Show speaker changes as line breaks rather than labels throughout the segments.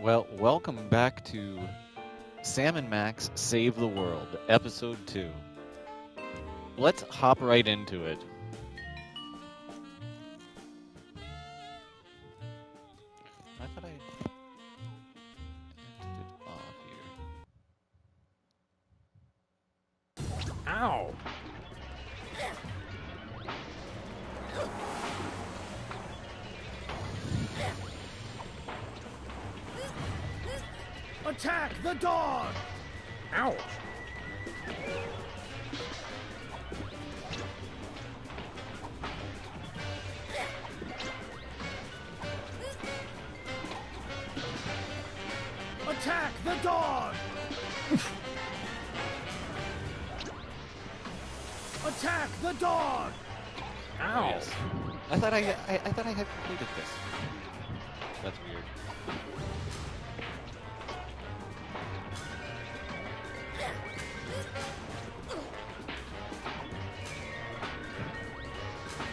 Well, welcome back to Sam and Max Save the World, Episode 2. Let's hop right into it. I thought I ended it off here.
Ow! Attack the dog! Ouch! Attack the dog! Attack the dog! Ow!
Yes. I thought I had completed this. That's weird.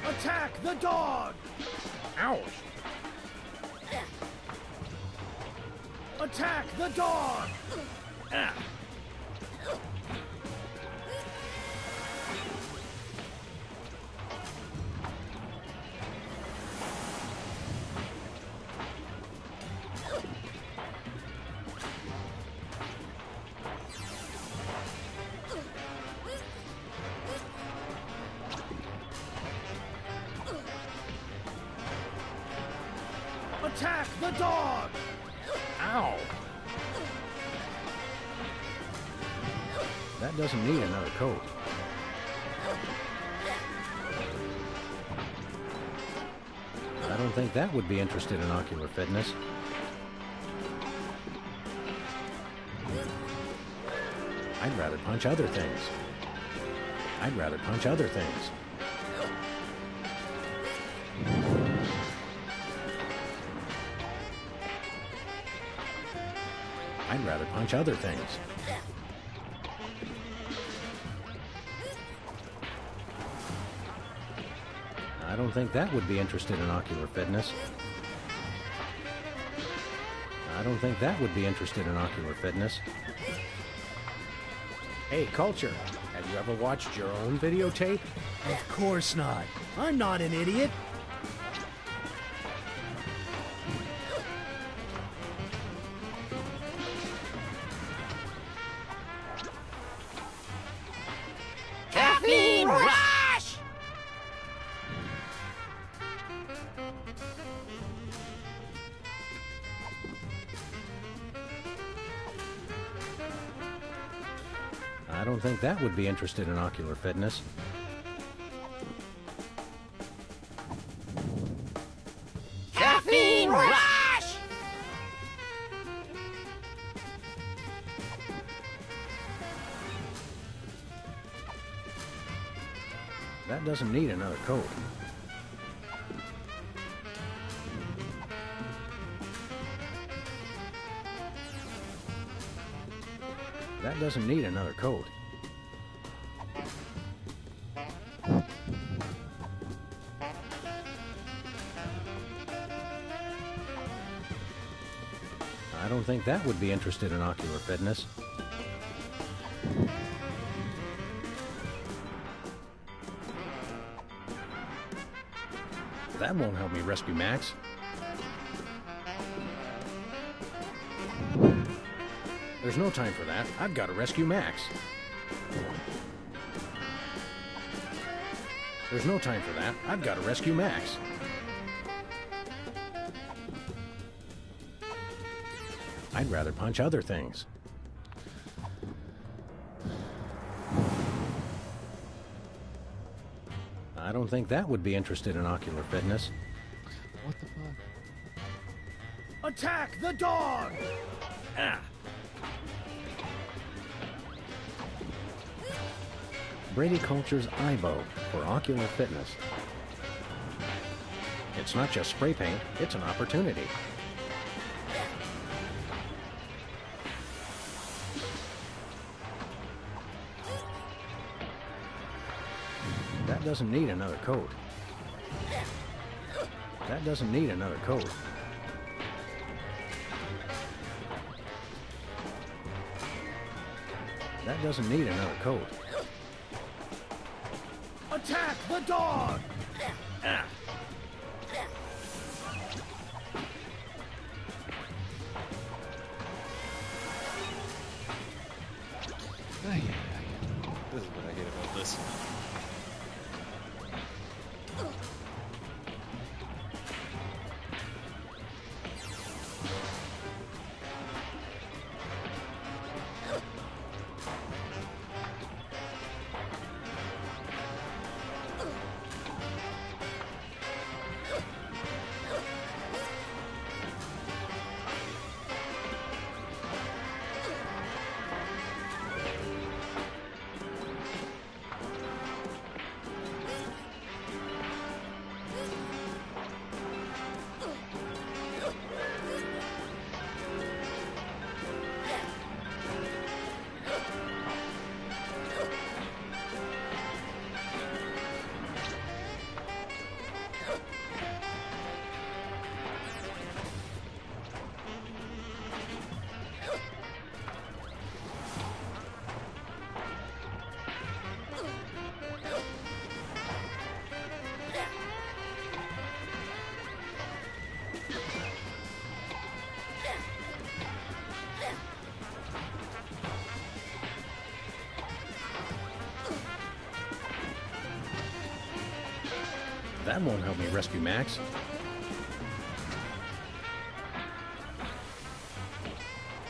Attack the dog! Ouch! Attack the dog! Ah. Attack the dog! Ow! That doesn't need another coat. I don't think that would be interested in ocular fitness. I'd rather punch other things. I'd rather punch other things. I'd rather punch other things. I don't think that would be interested in ocular fitness. I don't think that would be interested in ocular fitness. Hey, Culture, have you ever watched your own videotape?
Of course not. I'm not an idiot.
Caffeine rush!
I don't think that would be interested in ocular fitness.
Caffeine rush!
That doesn't need another coat. That doesn't need another coat. I don't think that would be interested in ocular fitness. That won't help me rescue Max. There's no time for that. I've got to rescue Max. There's no time for that. I've got to rescue Max. I'd rather punch other things. I don't think that would be interested in ocular fitness.
What the fuck?
Attack the dog! Ah.
Brady Culture's Eyebow for ocular fitness. It's not just spray paint, it's an opportunity. That doesn't need another coat. That doesn't need another coat. That doesn't need another coat.
Attack the dog! Ah.
This is what I hate about this.
That won't help me rescue Max.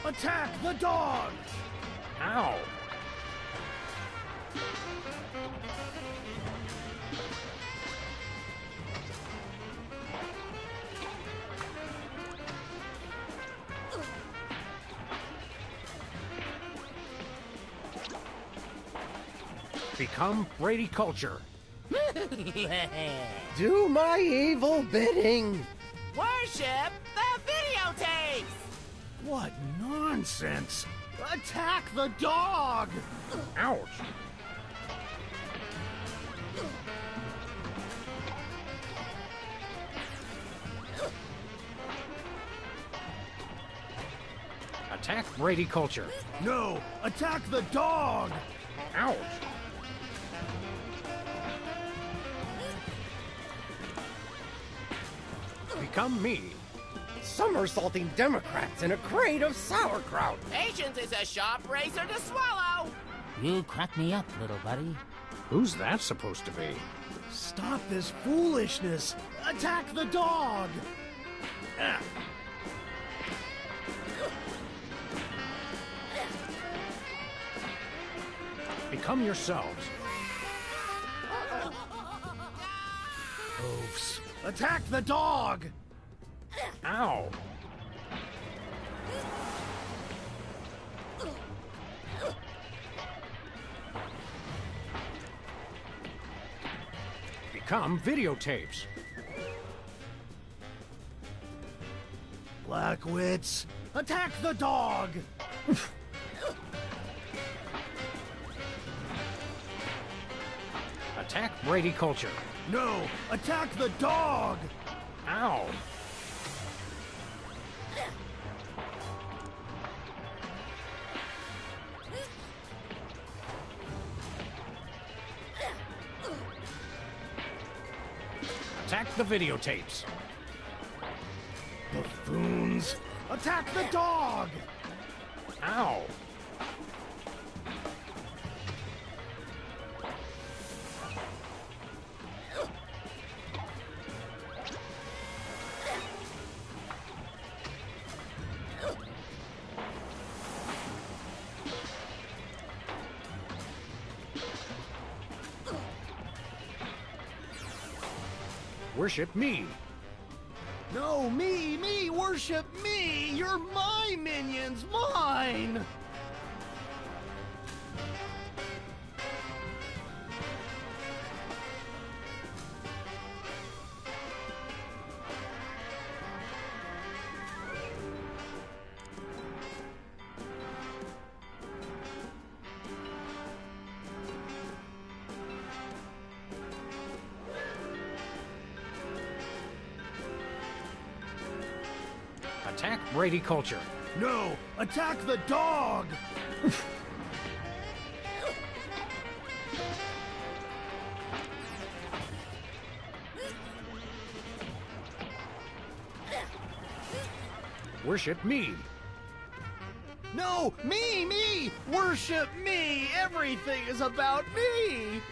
Attack the dog!
Ow! Become Brady Culture.
Do my evil bidding!
Worship the videotapes!
What nonsense! Attack the dog!
Ouch! Attack Brady Culture.
No! Attack the dog!
Ouch! Become me.
Somersaulting Democrats in a crate of sauerkraut!
Patience is a sharp razor to swallow!
You crack me up, little buddy.
Who's that supposed to be?
Stop this foolishness! Attack the dog!
Ah. Become yourselves.
Oofs! Attack the dog!
Ow! Become videotapes.
Blackwits! Attack the dog!
Attack Brady Culture.
No! Attack the dog!
Ow! Attack the videotapes.
Buffoons! Attack the dog!
Ow! Worship me.
No, me, worship me! You're my minions, mine!
Attack Brady Culture.
No! Attack the dog!
worship me.
No, me! Worship me! Everything is about me!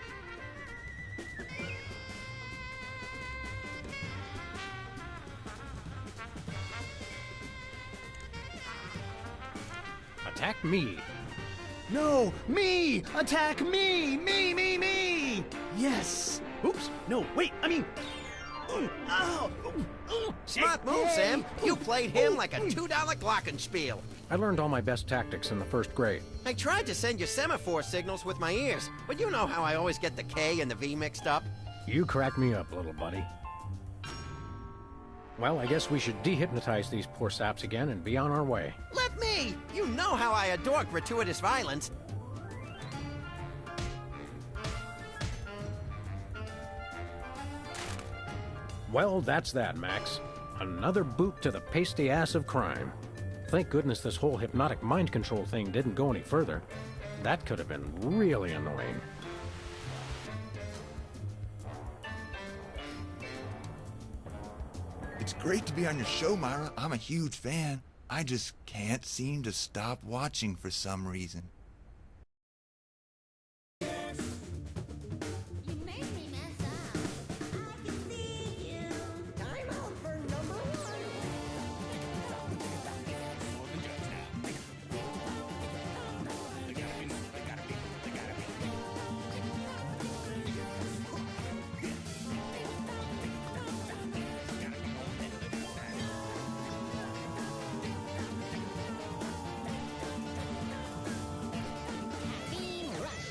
Attack me.
No, me! Attack me! Me! Yes! Oops, no, wait, I mean... Ow!
Smart move, Sam. You played him like a $2 glockenspiel.
I learned all my best tactics in the first grade.
I tried to send you semaphore signals with my ears, but you know how I always get the K and the V mixed up.
You crack me up, little buddy. Well, I guess we should dehypnotize these poor saps again and be on our way.
Let me! You know how I adore gratuitous violence.
Well, that's that, Max. Another boot to the pasty ass of crime. Thank goodness this whole hypnotic mind control thing didn't go any further. That could have been really annoying.
It's great to be on your show, Myra. I'm a huge fan. I just can't seem to stop watching for some reason.
You made me mess up. I can see you.
Time out for number one!
Beam rush.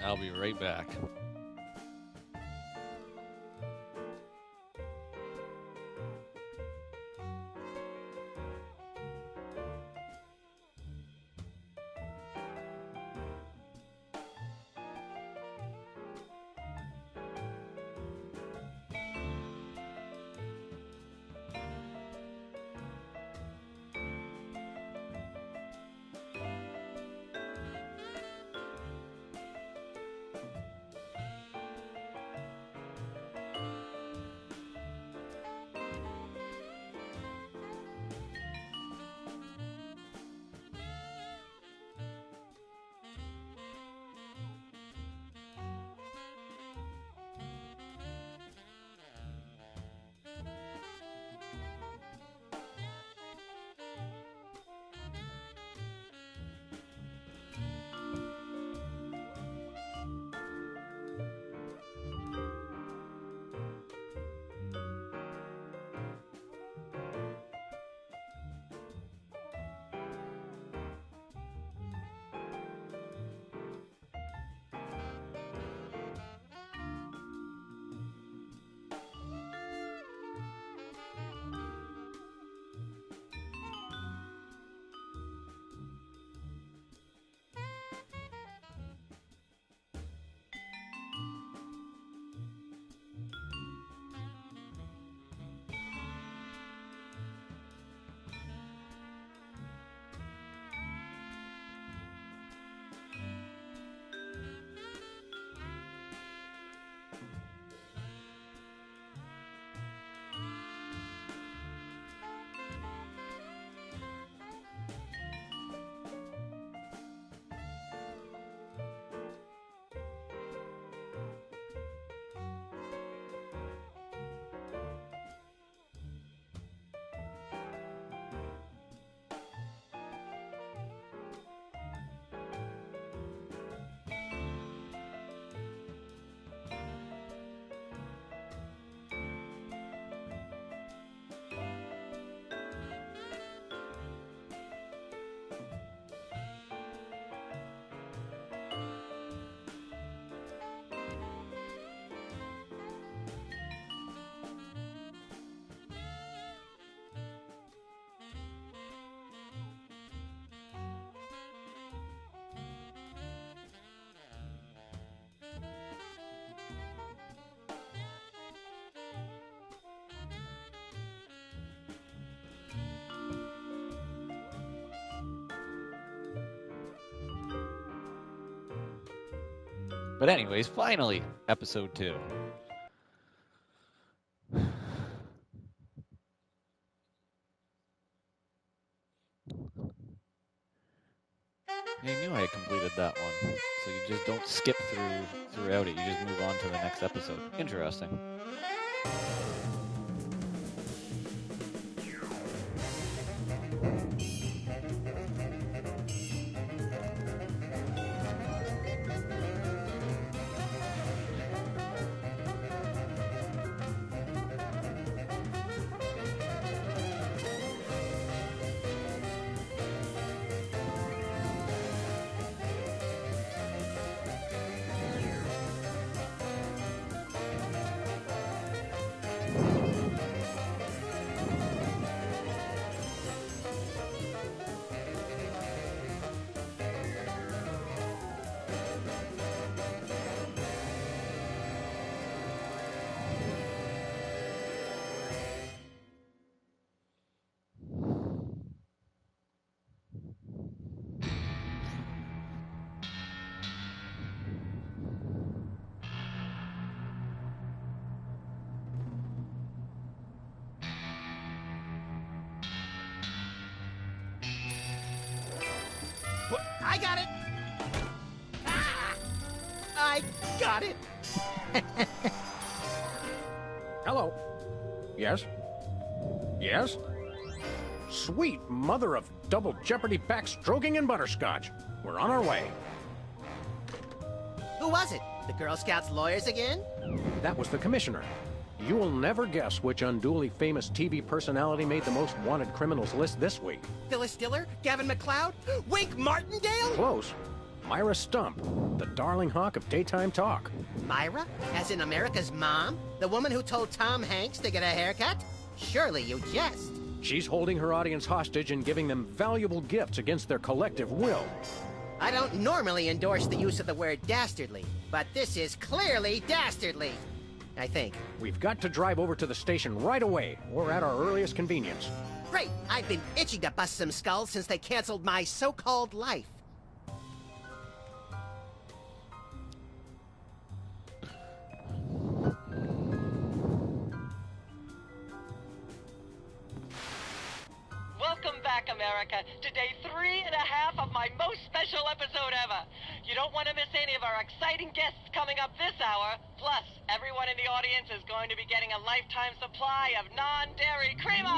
I'll be right back. But anyways, finally, episode 2. I knew I had completed that one. So you just don't skip throughout it. You just move on to the next episode. Interesting.
I got it! Ah! I got it!
Hello. Yes? Yes? Sweet mother of double jeopardy backstroking and butterscotch. We're on our way.
Who was it? The Girl Scouts lawyers again?
That was the commissioner. You will never guess which unduly famous TV personality made the most wanted criminals list this week.
Phyllis Diller? Gavin McLeod? Wink Martindale?
Close. Myra Stump, the darling hawk of daytime talk.
Myra? As in America's mom? The woman who told Tom Hanks to get a haircut? Surely you jest.
She's holding her audience hostage and giving them valuable gifts against their collective will.
I don't normally endorse the use of the word dastardly, but this is clearly dastardly. I think.
We've got to drive over to the station right away, or at our earliest convenience.
Great! I've been itching to bust some skulls since they canceled my so-called life.
Welcome back, America, to day 3.5 of my most special episode ever. You don't want to miss any of our exciting guests coming up this hour. Plus, everyone in the audience is going to be getting a lifetime supply of non-dairy creamer.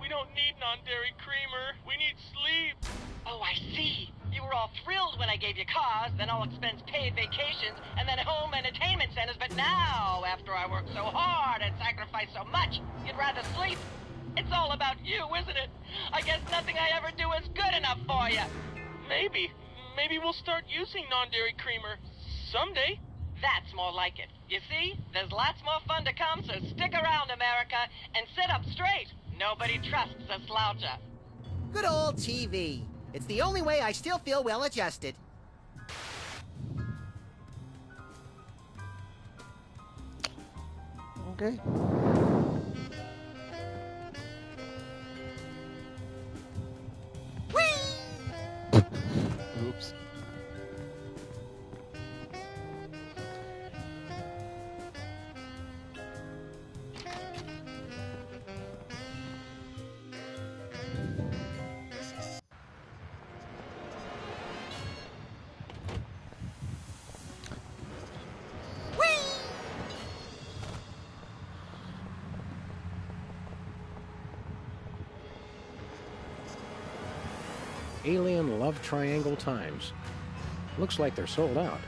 We don't need non-dairy creamer. We need sleep. Oh, I see. You were all thrilled when I gave you cars, then all-expense-paid vacations, and then home entertainment centers. But now, after I worked so hard and sacrificed so much, you'd rather sleep. It's all about you, isn't it? I guess nothing I ever do is good enough for you. Maybe we'll start using non-dairy creamer someday. That's more like it. You see, there's lots more fun to come, so stick around, America, and sit up straight. Nobody trusts a sloucher.
Good old TV. It's the only way I still feel well-adjusted.
Okay. Oops.
Alien Love Triangle Times. Looks like they're sold out.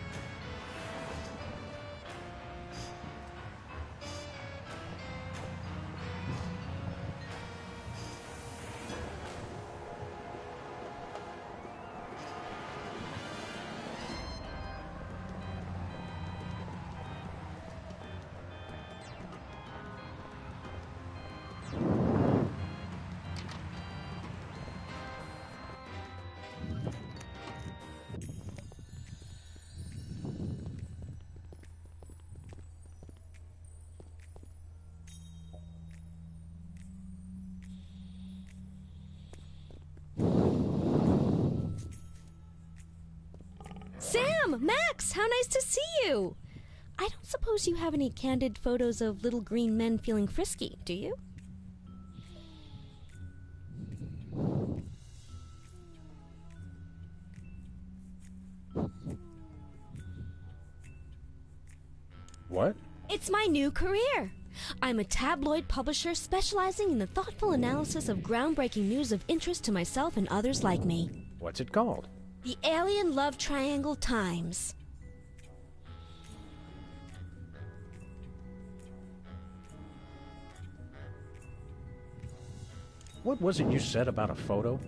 Sam! Max! How nice to see you! I don't suppose you have any candid photos of little green men feeling frisky, do you?
What?
It's my new career. I'm a tabloid publisher specializing in the thoughtful analysis of groundbreaking news of interest to myself and others like me.
What's it called?
The Alien Love Triangle Times.
What was it you said about a photo?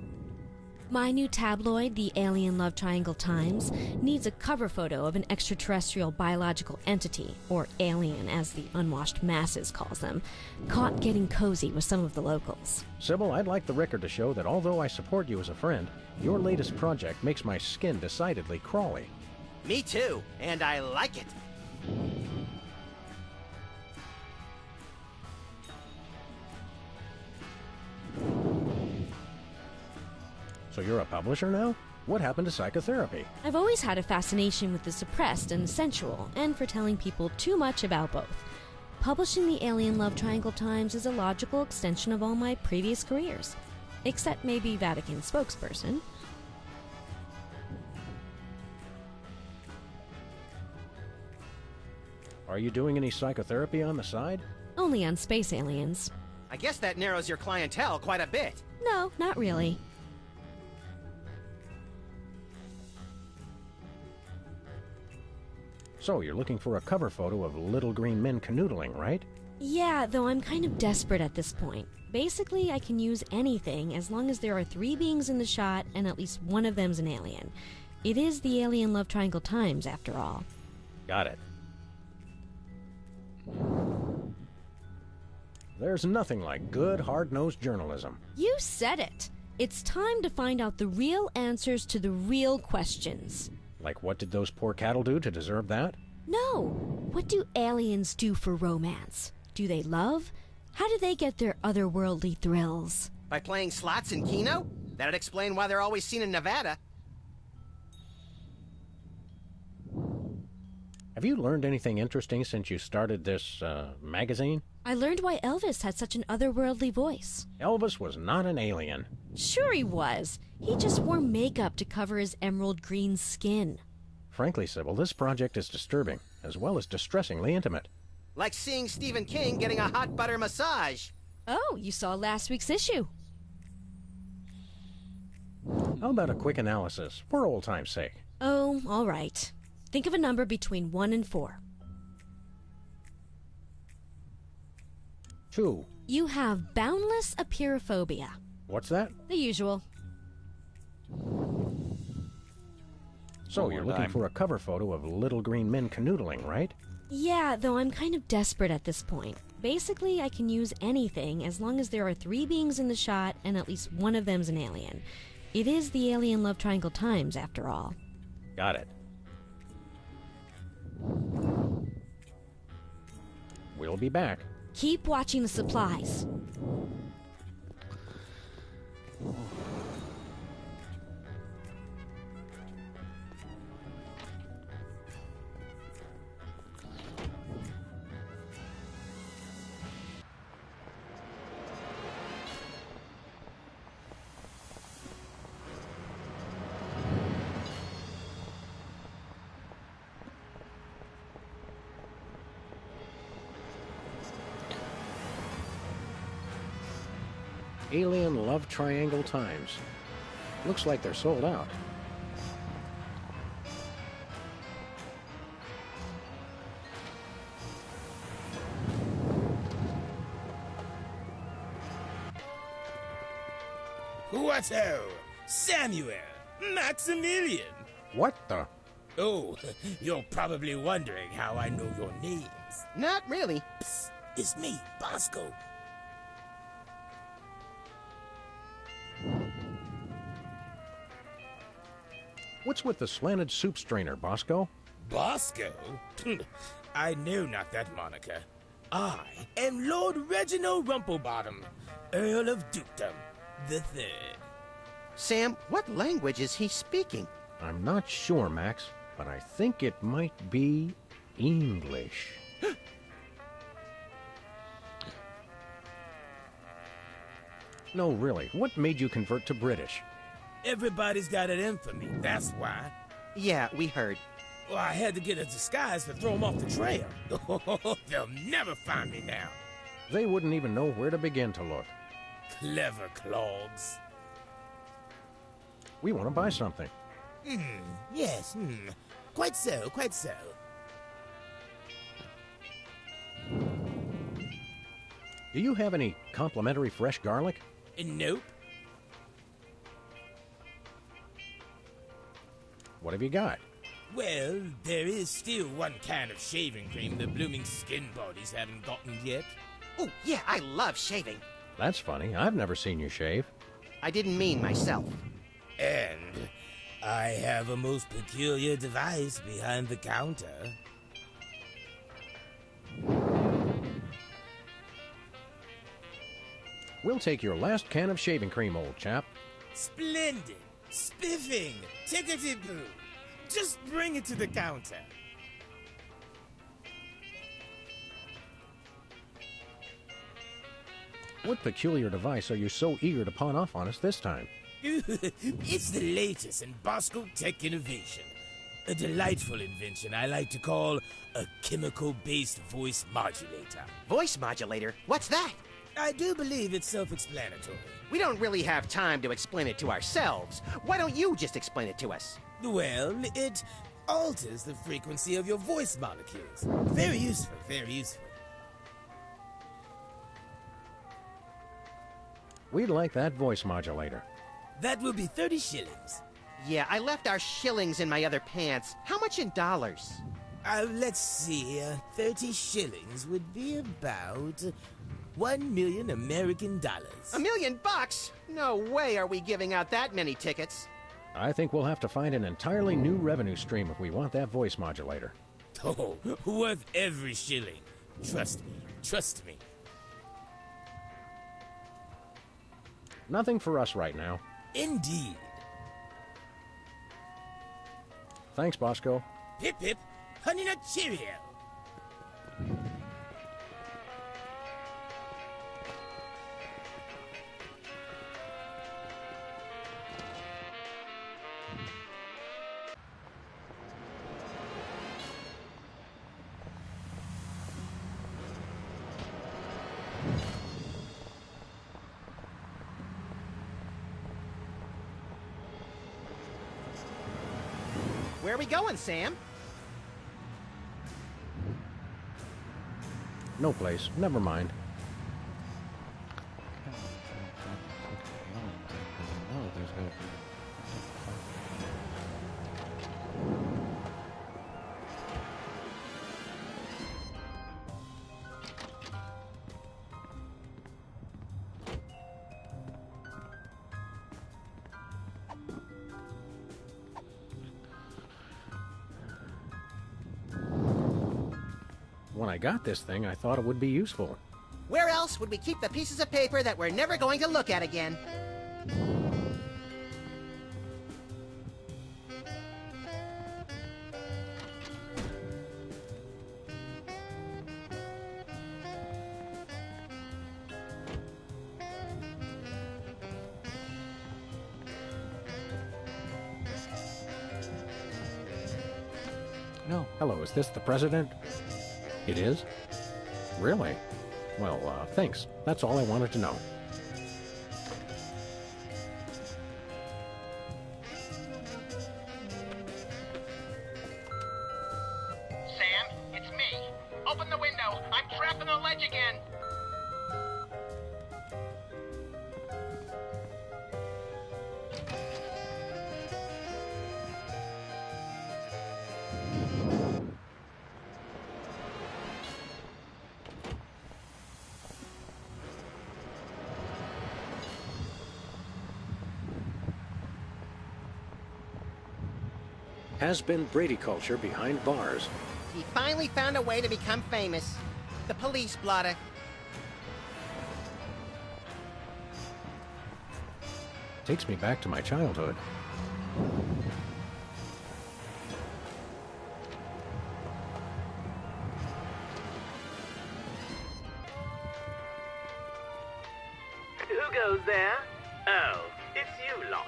My new tabloid, the Alien Love Triangle Times, needs a cover photo of an extraterrestrial biological entity, or alien as the unwashed masses calls them, caught getting cozy with some of the locals.
Sybil, I'd like the record to show that although I support you as a friend, your latest project makes my skin decidedly crawly.
Me too, and I like it.
So you're a publisher now? What happened to psychotherapy?
I've always had a fascination with the suppressed and the sensual, and for telling people too much about both. Publishing the Alien Love Triangle Times is a logical extension of all my previous careers. Except maybe Vatican spokesperson.
Are you doing any psychotherapy on the side?
Only on space aliens.
I guess that narrows your clientele quite a bit.
No, not really.
So you're looking for a cover photo of little green men canoodling, right?
Yeah, though I'm kind of desperate at this point. Basically, I can use anything as long as there are 3 beings in the shot and at least one of them's an alien. It is the Alien Love Triangle Times, after all.
Got it. There's nothing like good, hard-nosed journalism.
You said it. It's time to find out the real answers to the real questions.
Like what did those poor cattle do to deserve that?
No. What do aliens do for romance? Do they love? How do they get their otherworldly thrills?
By playing slots in Keno? That'd explain why they're always seen in Nevada.
Have you learned anything interesting since you started this, magazine?
I learned why Elvis had such an otherworldly voice.
Elvis was not an alien.
Sure he was. He just wore makeup to cover his emerald green skin.
Frankly, Sybil, this project is disturbing, as well as distressingly intimate.
Like seeing Stephen King getting a hot butter massage.
Oh, you saw last week's issue.
How about a quick analysis, for old time's sake?
Oh, all right. Think of a number between 1 and 4.
2.
You have boundless apeirophobia.
What's that?
The usual.
So you're looking for a cover photo of little green men canoodling, right?
Yeah, though I'm kind of desperate at this point. Basically, I can use anything as long as there are 3 beings in the shot and at least one of them's an alien. It is the Alien Love Triangle Times, after all.
Got it. We'll be back.
Keep watching the supplies.
Alien Love Triangle Times. Looks like they're sold out.
What-o? Samuel! Maximilian!
What the?
Oh, you're probably wondering how I know your names.
Not really.
Psst, it's me, Bosco.
What's with the slanted soup strainer, Bosco?
Bosco? I know not that moniker. I am Lord Reginald Rumplebottom, Earl of Dukedom the Third.
Sam, what language is he speaking?
I'm not sure, Max. but I think it might be English. No, really, what made you convert to British?
Everybody's got it in for me, that's why.
Yeah, we heard.
Well, I had to get a disguise to throw them off the trail. They'll never find me now.
They wouldn't even know where to begin to look.
Clever clogs.
We want to buy something.
Yes, Quite so, quite so.
Do you have any complimentary fresh garlic?
Nope.
What have you got?
Well, there is still one kind of shaving cream the blooming skin bodies haven't gotten yet.
Oh, yeah, I love shaving.
That's funny. I've never seen you shave.
I didn't mean myself.
And I have a most peculiar device behind the counter.
We'll take your last can of shaving cream, old chap.
Splendid! Spiffing! Tickety-boo! Just bring it to the counter.
What peculiar device are you so eager to pawn off on us this time?
It's the latest in Bosco tech innovation. A delightful invention I like to call a chemical-based voice modulator.
Voice modulator? What's that?
I do believe it's self-explanatory.
We don't really have time to explain it to ourselves. Why don't you just explain it to us?
Well, it alters the frequency of your voice molecules. Very useful, very useful.
We'd like that voice modulator.
That will be 30 shillings.
Yeah, I left our shillings in my other pants. How much in dollars?
Let's see. 30 shillings would be about 1 million American dollars.
$1 million? No way are we giving out that many tickets.
I think we'll have to find an entirely new revenue stream if we want that voice modulator.
Oh, worth every shilling. Trust me, trust me.
Nothing for us right now.
Indeed.
Thanks, Bosco.
Pip pip, honey nut cheerio.
Where are we going, Sam?
No place. Never mind. When I got this thing, I thought it would be useful.
Where else would we keep the pieces of paper that we're never going to look at again?
No. Hello, is this the president? It is? Really? Well, thanks. That's all I wanted to know.
Sam, it's me. Open the window. I'm trapped on the ledge again.
Has been Brady culture behind bars.
He finally found a way to become famous. The police blotter.
Takes me back to my childhood.
damn lot.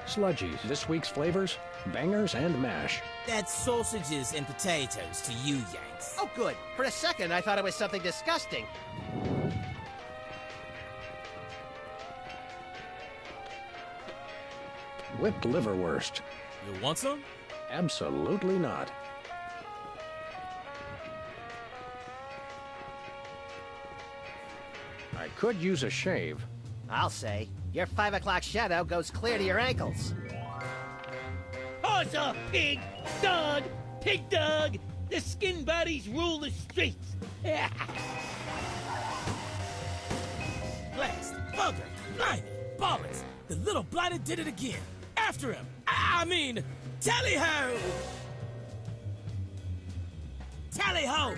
Sludgies, this week's flavors, bangers and mash.
That's sausages and potatoes to you, Yanks.
Oh, good. For a second, I thought it was something disgusting.
Whipped liverwurst.
You want some?
Absolutely not. I could use a shave.
I'll say. Your 5 o'clock shadow goes clear to your ankles.
Horse or pig, dog, pig dog, the skin bodies rule the streets. Blast, bugger, blimey, ballers, the little blighter did it again. After him, I mean, tally-ho! Tally-ho!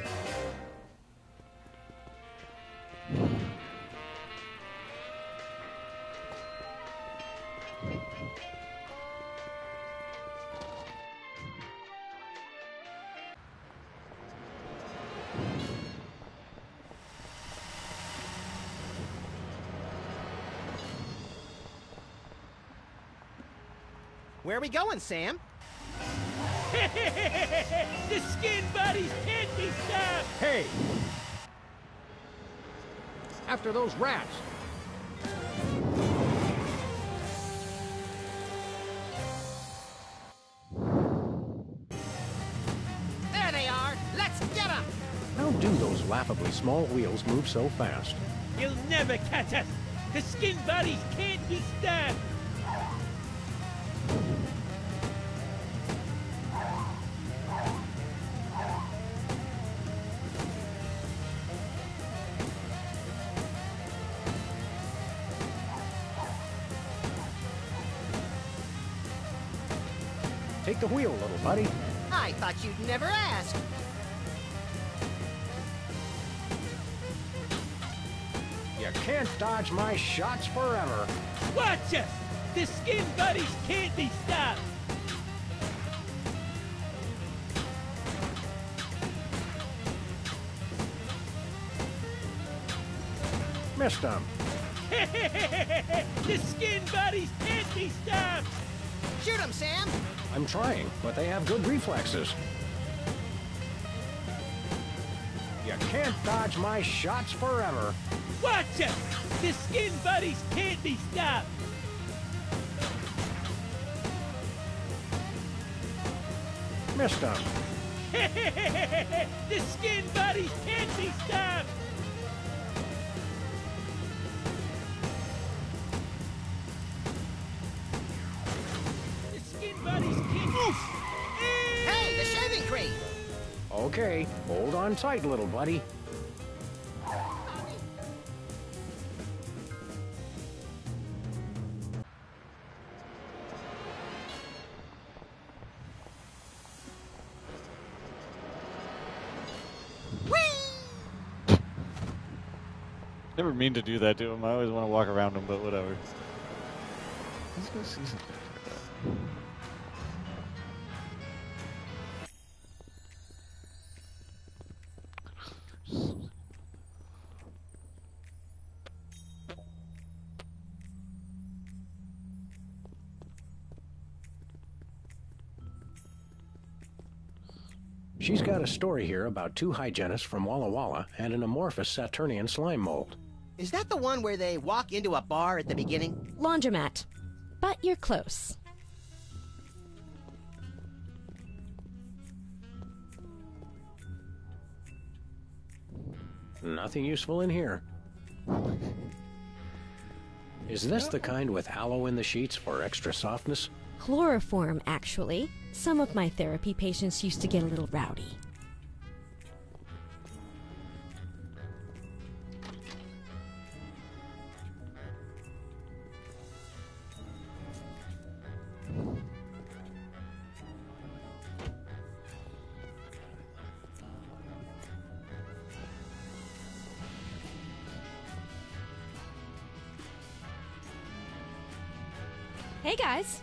Where are we going, Sam?
The skin bodies can't be stopped!
Hey! After those rats!
There they are! Let's get them!
How do those laughably small wheels move so fast?
You'll never catch us! The skin bodies can't be stopped!
Take the wheel, little buddy.
I thought you'd never ask.
You can't dodge my shots forever.
Watch us! The skin buddies can't be stopped!
Missed them.
The skin buddies can't be stopped!
Shoot them, Sam!
I'm trying, but they have good reflexes. You can't dodge my shots forever.
Watch us! The skin buddies can't be stopped!
Missed them.
The skin buddies can't be stopped! The skin buddies can't... Oof!
Hey, the shaving cream!
Okay, hold on tight, little buddy.
Never mean to do that to him. I always want to walk around him, but whatever. Let's go see something.
She's got a story here about two hygienists from Walla Walla and an amorphous Saturnian slime mold.
Is that the one where they walk into a bar at the beginning?
Laundromat. But you're close.
Nothing useful in here. Is this the kind with aloe in the sheets for extra softness?
Chloroform, actually. Some of my therapy patients used to get a little rowdy. Hey, guys.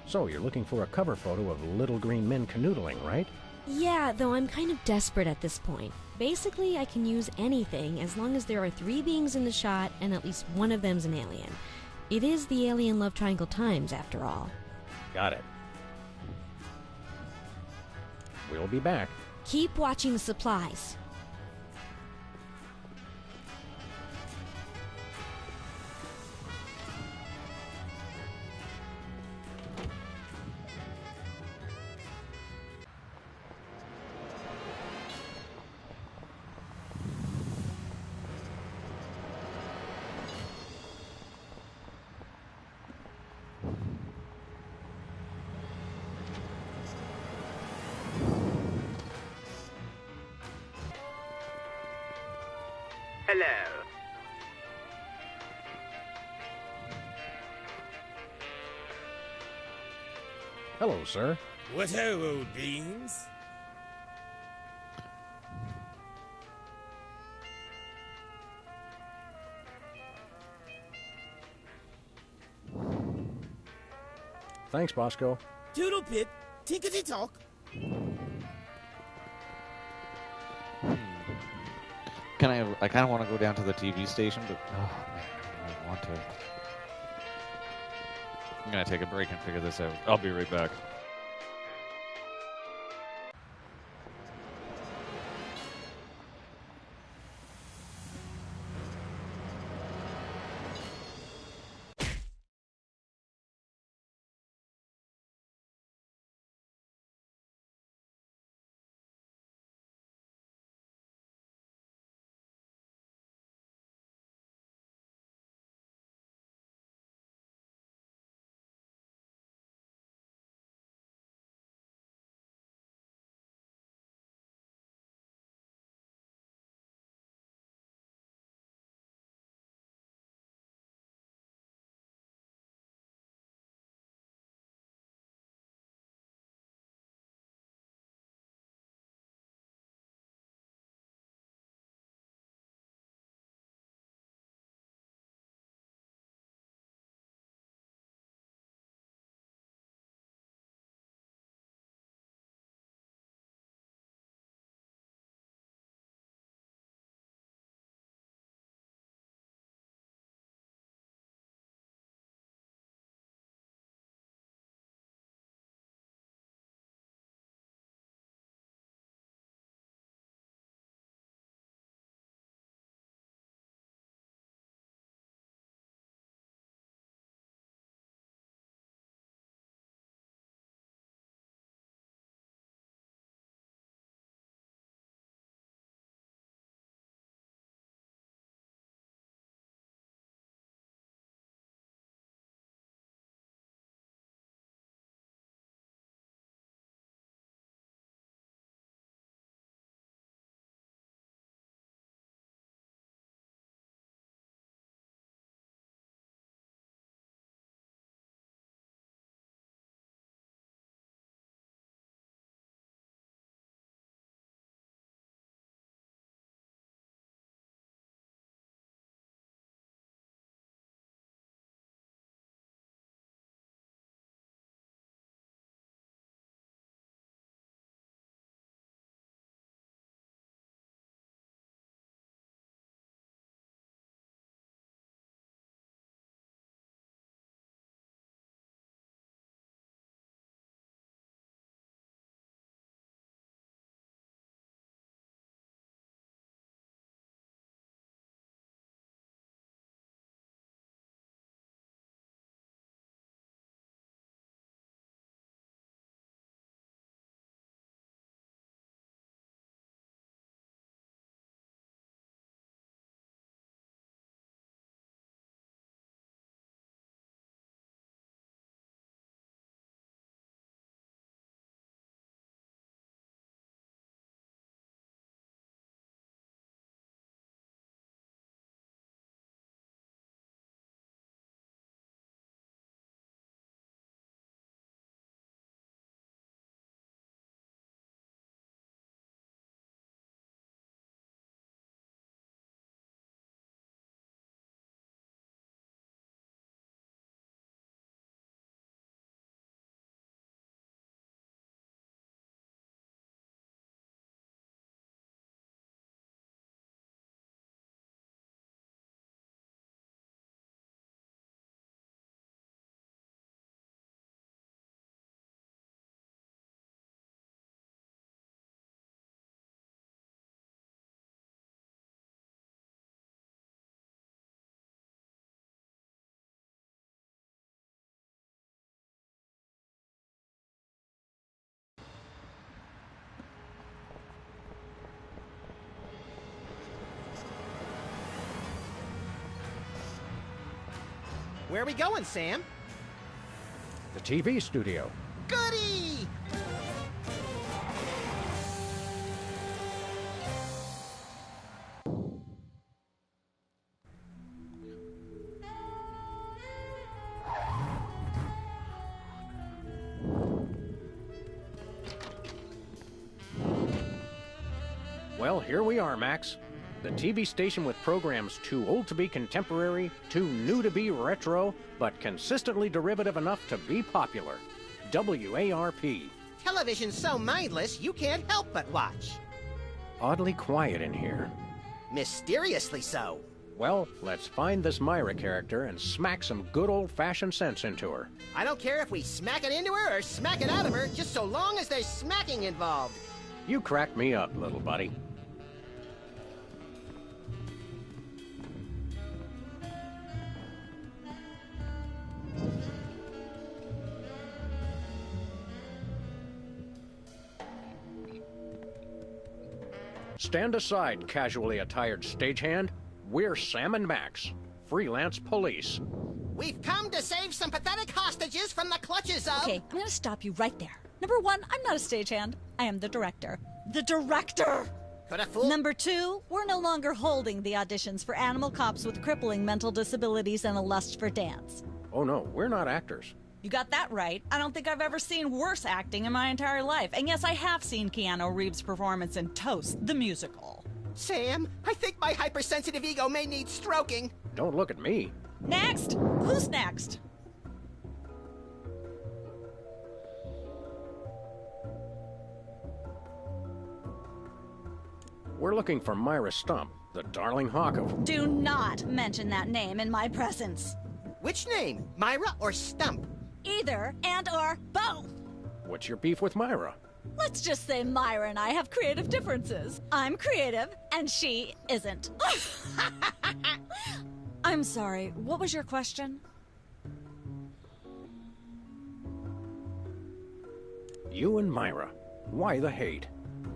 So, you're looking for a cover photo of little green men canoodling, right?
Yeah, though I'm kind of desperate at this point. Basically, I can use anything as long as there are 3 beings in the shot and at least one of them's an alien. It is the Alien Love Triangle Times, after all.
Got it. We'll be back.
Keep watching the supplies.
Hello.
Hello, sir.
What ho, old beans?
Thanks, Bosco.
Toodle pip, tinkety talk.
I kind of want to go down to the TV station, but oh man, I don't really want to. I'm gonna take a break and figure this out. I'll be right back.
Where are we going, Sam?
The TV studio.
Goody!
Well, here we are, Max. The TV station with programs too old to be contemporary, too new to be retro, but consistently derivative enough to be popular. WARP.
Television's so mindless, you can't help but watch.
Oddly quiet in here.
Mysteriously so.
Well, let's find this Myra character and smack some good old-fashioned sense into her.
I don't care if we smack it into her or smack it out of her, just so long as there's smacking involved.
You crack me up, little buddy. Stand aside, casually attired stagehand. We're Sam and Max, freelance police.
We've come to save some pathetic hostages from the clutches of...
Okay, I'm gonna stop you right there. Number one, I'm not a stagehand. I am the director. The director!
Could a fool...
Number two, we're no longer holding the auditions for animal cops with crippling mental disabilities and a lust for dance.
Oh no, we're not actors.
You got that right. I don't think I've ever seen worse acting in my entire life. And yes, I have seen Keanu Reeves' performance in Toast, the musical.
Sam, I think my hypersensitive ego may need stroking.
Don't look at me.
Next! Who's next?
We're looking for Myra Stump, the darling hawk of...
Do not mention that name in my presence.
Which name, Myra or Stump?
Either and or both.
What's your beef with Myra?
Let's just say Myra and I have creative differences. I'm creative, and she isn't. I'm sorry, what was your question?
You and Myra. Why the hate?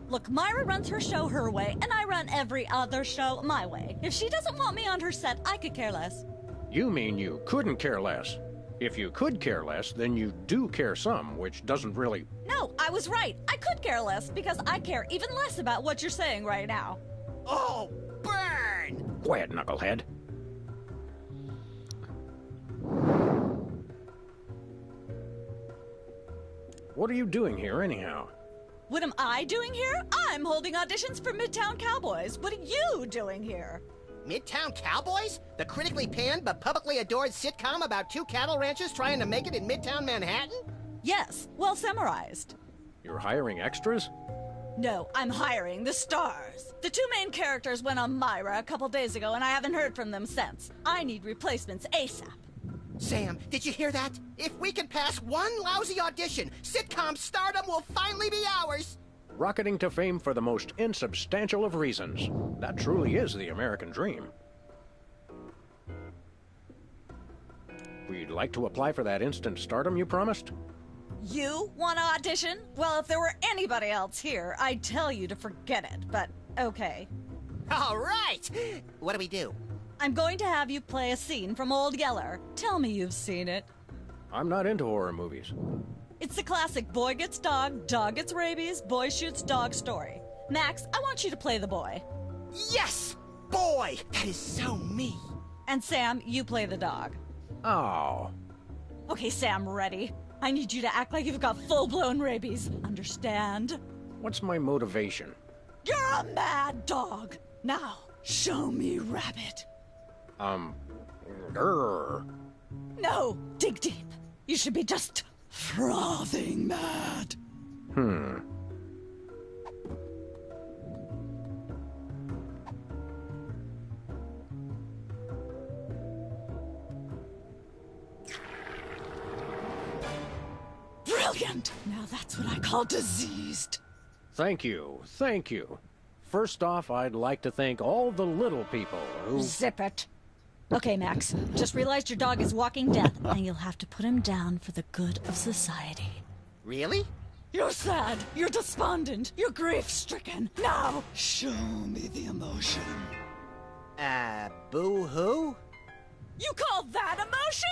Look, Myra runs her show her way, and I run every other show my way. If she doesn't want me on her set, I could care less.
You mean you couldn't care less? If you could care less, then you do care some, which doesn't really...
No, I was right. I could care less, because I care even less about what you're saying right now.
Oh, burn!
Quiet, knucklehead. What are you doing here, anyhow?
What am I doing here? I'm holding auditions for Midtown Cowboys. What are you doing here?
Midtown Cowboys? The critically panned but publicly adored sitcom about two cattle ranchers trying to make it in Midtown Manhattan?
Yes, well summarized.
You're hiring extras?
No, I'm hiring the stars. The two main characters went on Myra a couple days ago, and I haven't heard from them since. I need replacements ASAP.
Sam, did you hear that? If we can pass one lousy audition, sitcom stardom will finally be ours!
Rocketing to fame for the most insubstantial of reasons. That truly is the American dream. We'd like to apply for that instant stardom you promised.
You want to audition? Well, if there were anybody else here, I'd tell you to forget it, but okay.
All right! What do we do?
I'm going to have you play a scene from Old Yeller. Tell me you've seen it.
I'm not into horror movies.
It's the classic boy gets dog gets rabies, boy shoots dog story. Max, I want you to play the boy.
Yes! Boy! That is so me!
And Sam, you play the dog.
Oh.
Okay, Sam, ready? I need you to act like you've got full-blown rabies. Understand?
What's my motivation?
You're a mad dog. Now, show me rabbit.
Grr.
No, dig deep. You should be just frothing mad. Brilliant! Now that's what I call diseased.
Thank you, thank you. First off, I'd like to thank all the little people who...
Zip it. Okay, Max. Just realized your dog is walking death, and you'll have to put him down for the good of society.
Really?
You're sad. You're despondent. You're grief-stricken. Now, show me the emotion.
Boo-hoo?
You call that emotion?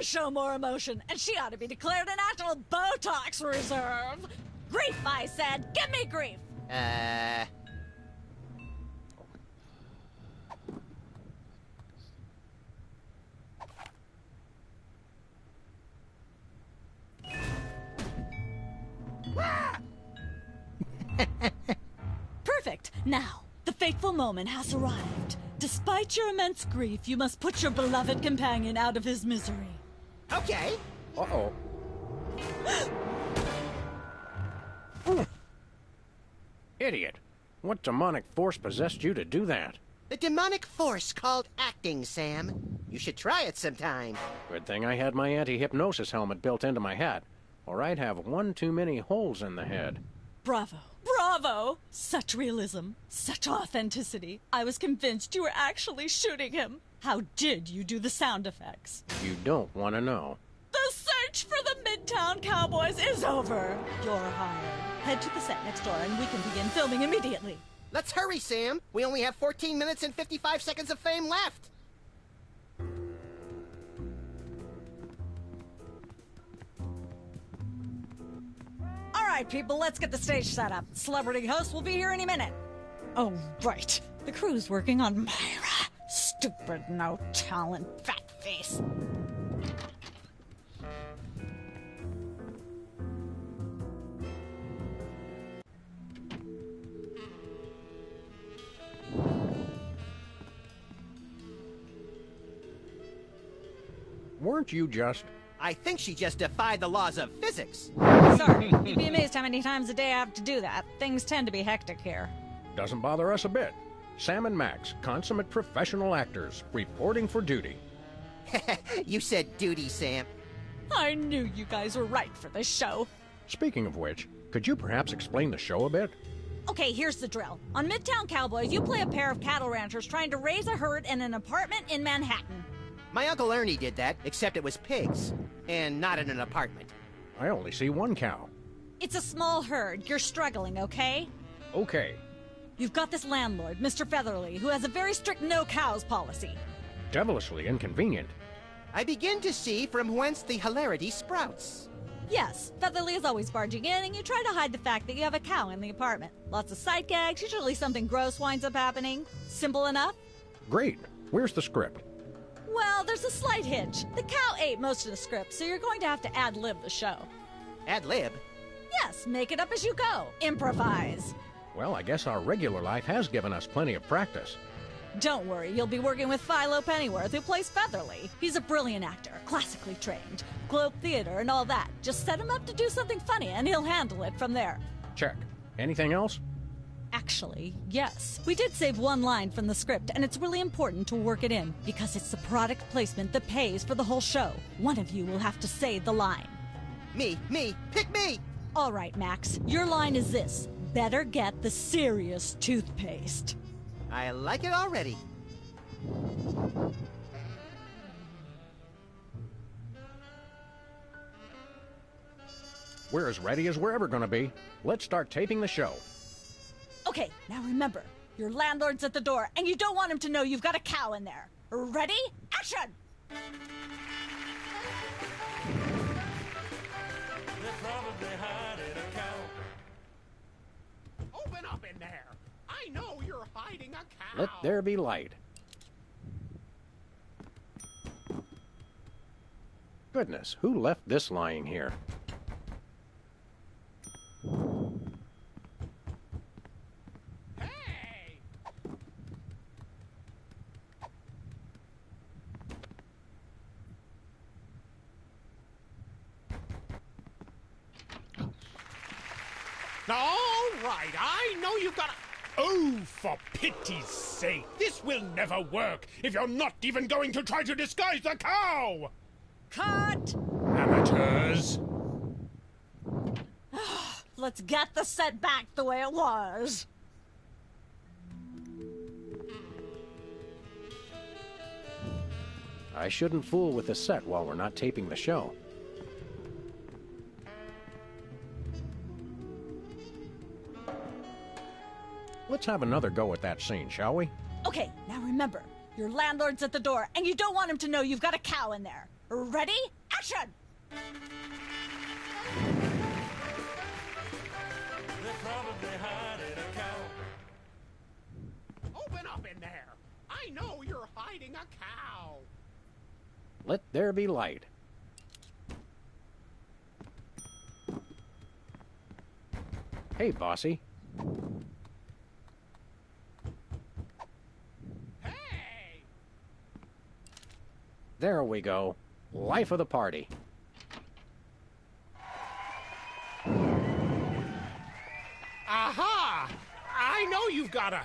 never show more emotion, and she ought to be declared a national Botox reserve. Grief, I said. Give me grief. Perfect. Now, the fateful moment has arrived. Despite your immense grief, you must put your beloved companion out of his misery.
Okay.
Uh-oh. Idiot. What demonic force possessed you to do that?
The demonic force called acting, Sam. You should try it sometime.
Good thing I had my anti-hypnosis helmet built into my hat, or I'd have one too many holes in the head.
Bravo. Bravo! Such realism, such authenticity. I was convinced you were actually shooting him. How did you do the sound effects?
You don't want to know.
The search for the Midtown Cowboys is over. You're hired. Head to the set next door and we can begin filming immediately.
Let's hurry, Sam. We only have 14 minutes and 55 seconds of fame left.
All right, people, let's get the stage set up. Celebrity host will be here any minute. Oh, right. The crew's working on Myra. Stupid, no talent, fat face.
Weren't you just...
I think she just defied the laws of physics.
Sorry, you'd be amazed how many times a day I have to do that. Things tend to be hectic here.
Doesn't bother us a bit. Sam and Max, consummate professional actors, reporting for duty.
You said duty, Sam.
I knew you guys were right for this show.
Speaking of which, could you perhaps explain the show a bit?
Okay, here's the drill. On Midtown Cowboys, you play a pair of cattle ranchers trying to raise a herd in an apartment in Manhattan.
My Uncle Ernie did that, except it was pigs, and not in an apartment.
I only see one cow.
It's a small herd. You're struggling, okay?
Okay.
You've got this landlord, Mr. Featherly, who has a very strict no cows policy.
Devilishly inconvenient.
I begin to see from whence the hilarity sprouts.
Yes, Featherly is always barging in, and you try to hide the fact that you have a cow in the apartment. Lots of sight gags, usually something gross winds up happening. Simple enough?
Great. Where's the script?
Well, there's a slight hitch. The cow ate most of the script, so you're going to have to ad-lib the show.
Ad-lib?
Yes, make it up as you go. Improvise.
Well, I guess our regular life has given us plenty of practice.
Don't worry, you'll be working with Philo Pennyworth, who plays Featherly. He's a brilliant actor, classically trained, Globe Theater and all that. Just set him up to do something funny, and he'll handle it from there.
Check. Anything else?
Actually, yes. We did save one line from the script, and it's really important to work it in, because it's the product placement that pays for the whole show. One of you will have to say the line.
Me, pick me!
All right, Max, your line is this. Better get the serious toothpaste.
I like it already.
We're as ready as we're ever going to be. Let's start taping the show.
Okay, now remember, your landlord's at the door, and you don't want him to know you've got a cow in there. Ready? Action!
Open up in there. I know you're hiding a cow.
Let there be light. Goodness, who left this lying here?
Hey! All right, I know you've got a...
Oh, for pity's sake, this will never work if you're not even going to try to disguise the cow!
Cut!
Amateurs!
Let's get the set back the way it was.
I shouldn't fool with the set while we're not taping the show. Let's have another go at that scene, shall we?
Okay, now remember, Your landlord's at the door, and you don't want him to know you've got a cow in there. Ready? Action!
Open up in there. I know you're hiding a cow.
Let there be light. Hey, bossy.
Hey!
There we go. Life of the party.
Aha! I know you've got a...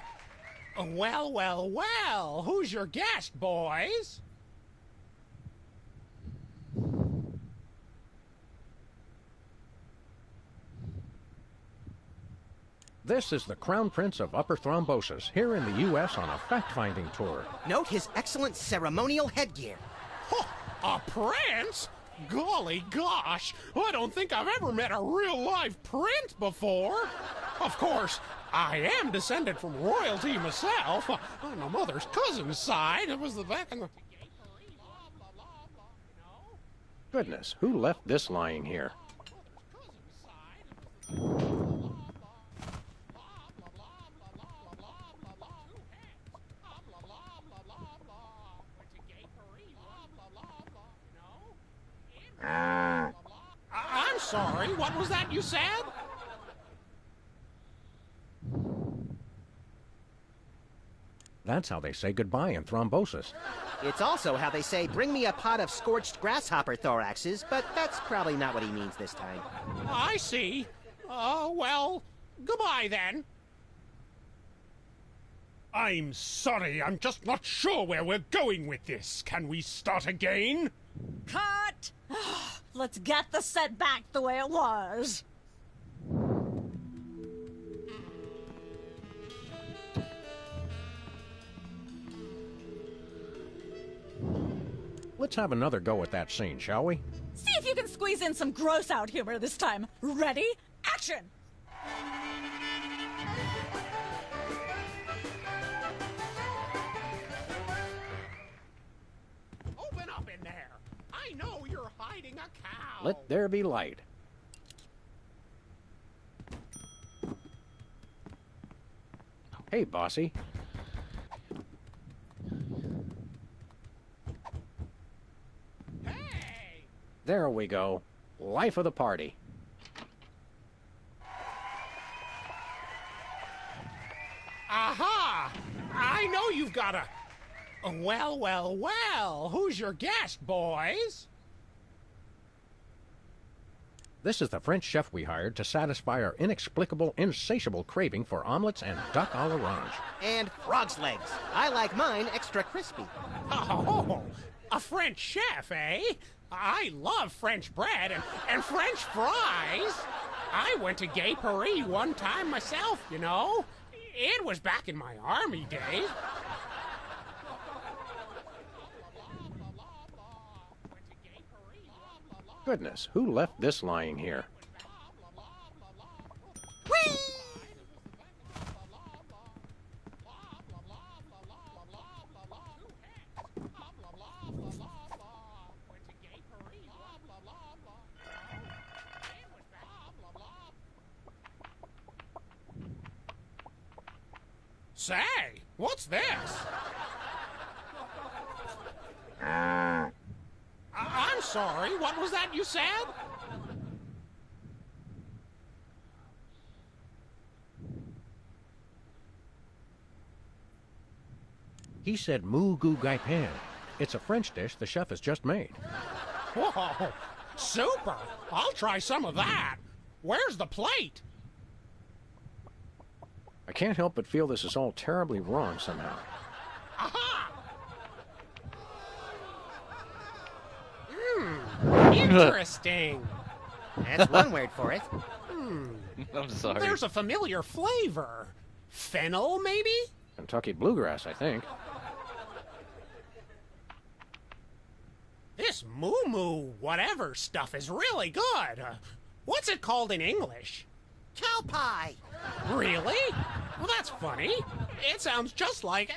Well, well, well. Who's your guest, boys?
This is the Crown Prince of Upper Thrombosis, here in the U.S. on a fact-finding tour.
Note his excellent ceremonial headgear.
Huh, a prince? Golly gosh, I don't think I've ever met a real-life prince before. Of course, I am descended from royalty myself. On my mother's cousin's side, it was the back in the...
Goodness, who left this lying here?
I'm sorry, what was that you said?
That's how they say goodbye in thrombosis.
It's also how they say, bring me a pot of scorched grasshopper thoraxes, but that's probably not what he means this time.
I see. Well, goodbye then. I'm sorry, I'm just not sure where we're going with this. Can we start again?
Cut! Let's get the set back the way it was.
Let's have another go at that scene, shall we?
See if you can squeeze in some gross out humor this time. Ready? Action!
Open up in there. I know you're hiding a cow.
Let there be light. Hey, bossy.
Hey!
There we go. Life of the party.
Aha! I know you've got a... Well, well, well. Who's your guest, boys?
This is the French chef we hired to satisfy our inexplicable, insatiable craving for omelets and duck à l'orange.
And frog's legs. I like mine extra crispy.
Oh, a French chef, eh? I love French bread and French fries. I went to Gay Paris one time myself, you know. It was back in my army days.
Goodness, who left this lying here?
Whee!
Say, what's this? I'm sorry, what was that you said?
He said moo goo gai pan. It's a French dish the chef has just made.
Whoa, super! I'll try some of that. Where's the plate?
I can't help but feel this is all terribly wrong somehow.
Aha! Interesting.
That's one word for it.
I'm sorry.
There's a familiar flavor. Fennel, maybe?
Kentucky bluegrass, I think.
This moo whatever stuff is really good. What's it called in English?
Cow pie.
Really? Well, that's funny. It sounds just like...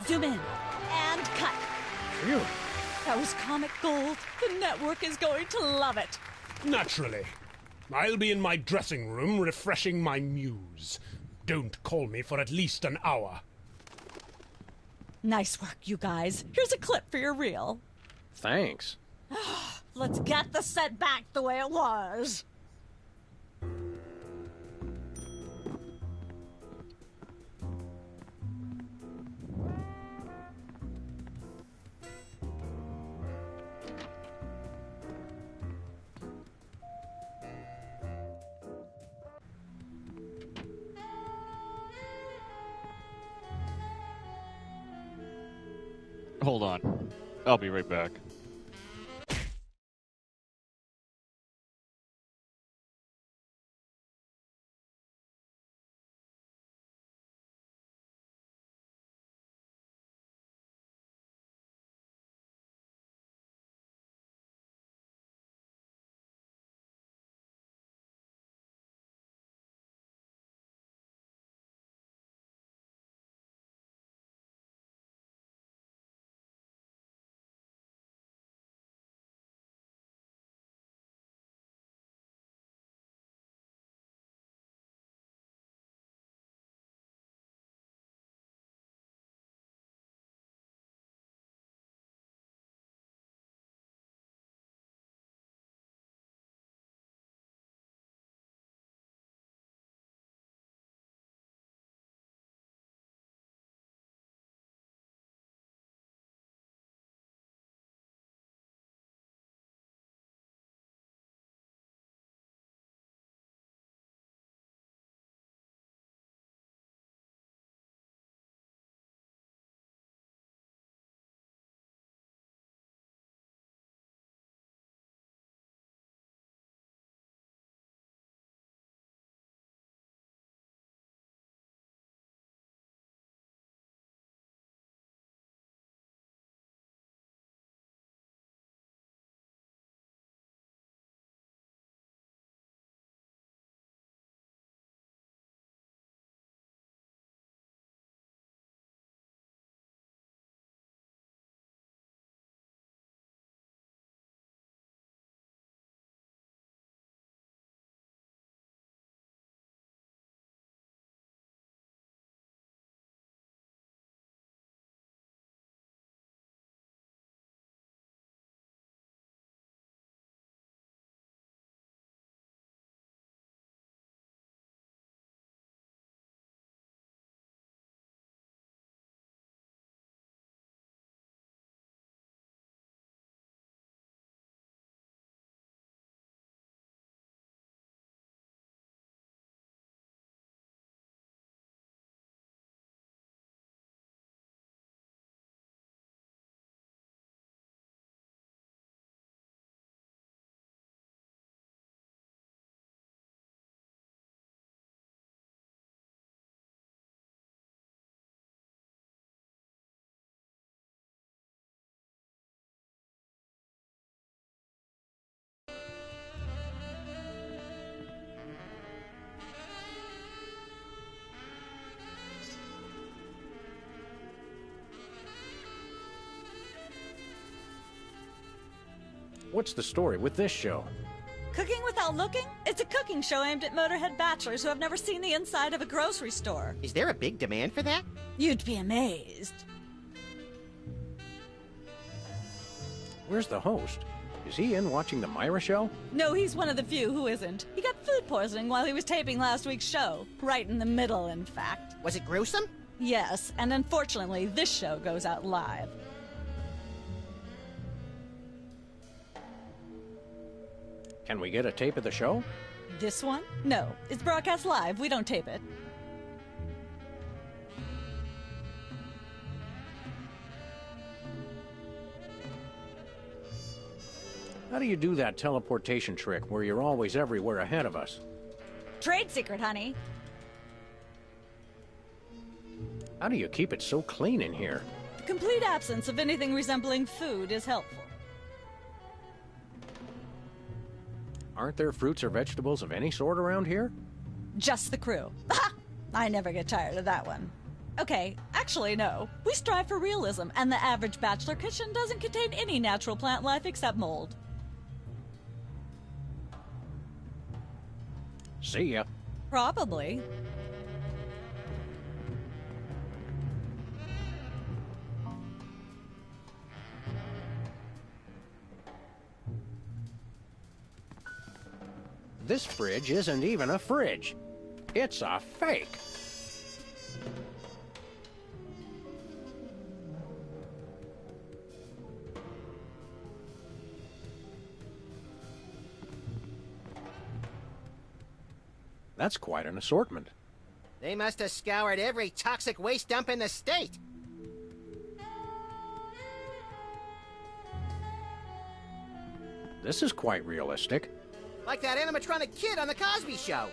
Zoom in. And cut.
Phew.
That was comic gold. The network is going to love it.
Naturally. I'll be in my dressing room refreshing my muse. Don't call me for at least an hour.
Nice work, you guys. Here's a clip for your reel.
Thanks.
Let's get the set back the way it was.
Hold on. I'll be right back.
What's the story with this show?
Cooking Without Looking? It's a cooking show aimed at Motorhead bachelors who have never seen the inside of a grocery store.
Is there a big demand for that?
You'd be amazed.
Where's the host? Is he in watching the Myra show?
No, he's one of the few who isn't. He got food poisoning while he was taping last week's show. Right in the middle, in fact.
Was it gruesome?
Yes, and unfortunately, this show goes out live.
Can we get a tape of the show?
This one? No, it's broadcast live. We don't tape it.
How do you do that teleportation trick where you're always everywhere ahead of us?
Trade secret, honey.
How do you keep it so clean in here?
The complete absence of anything resembling food is helpful.
Aren't there fruits or vegetables of any sort around here?
Just the crew. I never get tired of that one. Okay, actually, no. We strive for realism, and the average bachelor kitchen doesn't contain any natural plant life except mold.
See ya.
Probably.
This fridge isn't even a fridge. It's a fake. That's quite an assortment.
They must have scoured every toxic waste dump in the state.
This is quite realistic.
Like that animatronic kid on The Cosby Show.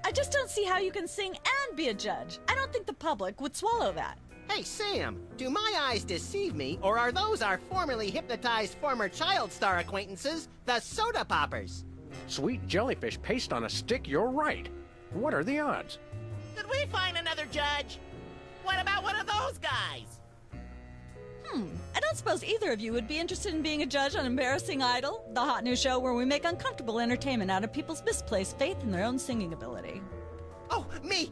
I just don't see how you can sing and be a judge. I don't think the public would swallow that.
Hey, Sam, do my eyes deceive me, or are those our formerly hypnotized former child star acquaintances, the Soda Poppers?
Sweet jellyfish paste on a stick, you're right. What are the odds?
Did we find another judge? What about one of those guys?
I don't suppose either of you would be interested in being a judge on Embarrassing Idol, the hot new show where we make uncomfortable entertainment out of people's misplaced faith in their own singing ability.
Oh, me!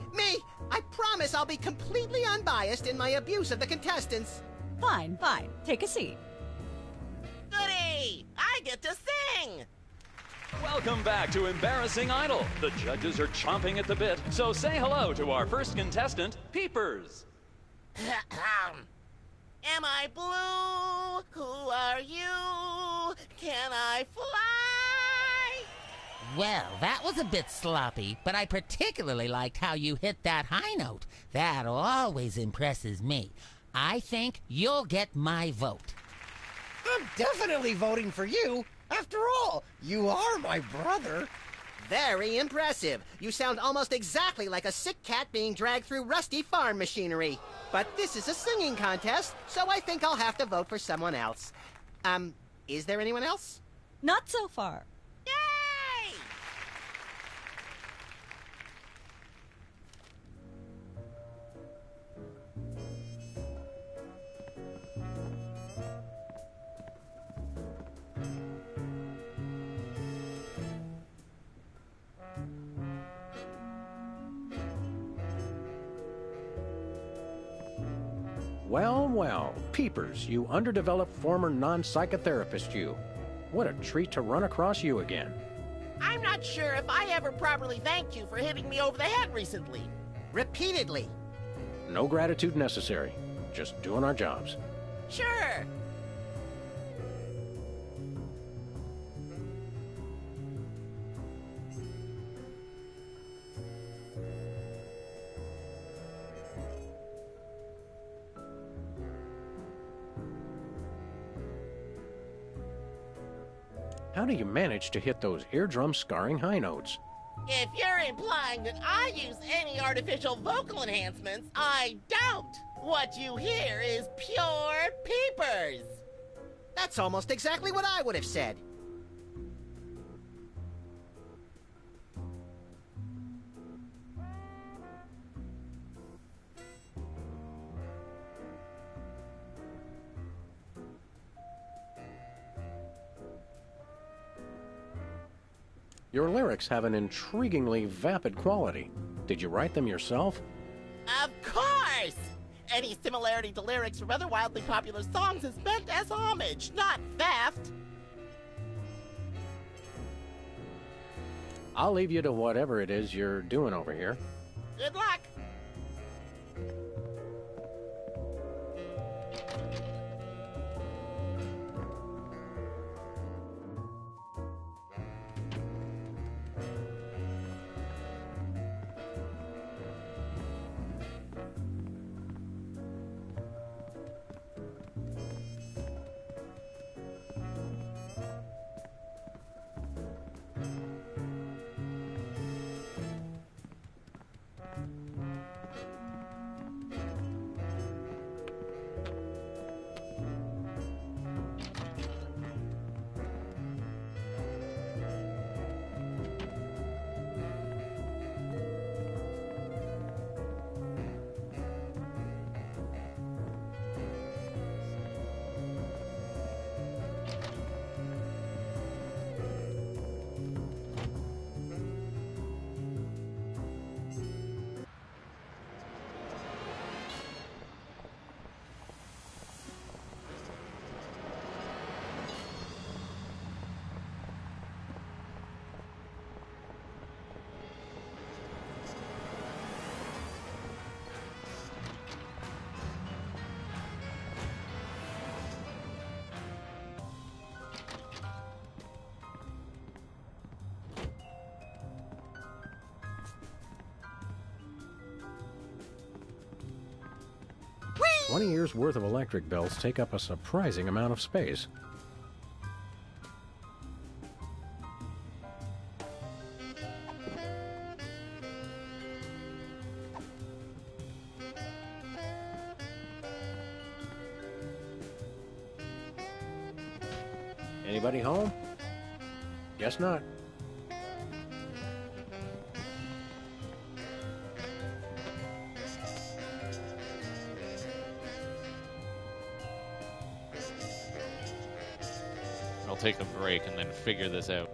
I promise I'll be completely unbiased in my abuse of the contestants.
Fine. Take a seat.
Goody! I get to sing!
Welcome back to Embarrassing Idol. The judges are chomping at the bit, so say hello to our first contestant, Peepers.
Am I blue? Who are you? Can I fly?
Well, that was a bit sloppy, but I particularly liked how you hit that high note. That always impresses me. I think you'll get my vote.
I'm definitely voting for you. After all, you are my brother.
Very impressive. You sound almost exactly like a sick cat being dragged through rusty farm machinery. But this is a singing contest, so I think I'll have to vote for someone else. Is there anyone else?
Not so far.
Yay!
Well, Peepers, you underdeveloped former non-psychotherapist you. What a treat to run across you again.
I'm not sure if I ever properly thanked you for hitting me over the head recently.
Repeatedly.
No gratitude necessary. Just doing our jobs.
Sure.
How do you manage to hit those eardrum-scarring high notes?
If you're implying that I use any artificial vocal enhancements, I don't. What you hear is pure peepers.
That's almost exactly what I would have said.
Your lyrics have an intriguingly vapid quality. Did you write them yourself?
Of course! Any similarity to lyrics from other wildly popular songs is meant as homage, not theft.
I'll leave you to whatever it is you're doing over here.
Good luck.
20 years worth of electric bills take up a surprising amount of space. Anybody home? Guess not.
I'll take a break and then figure this out.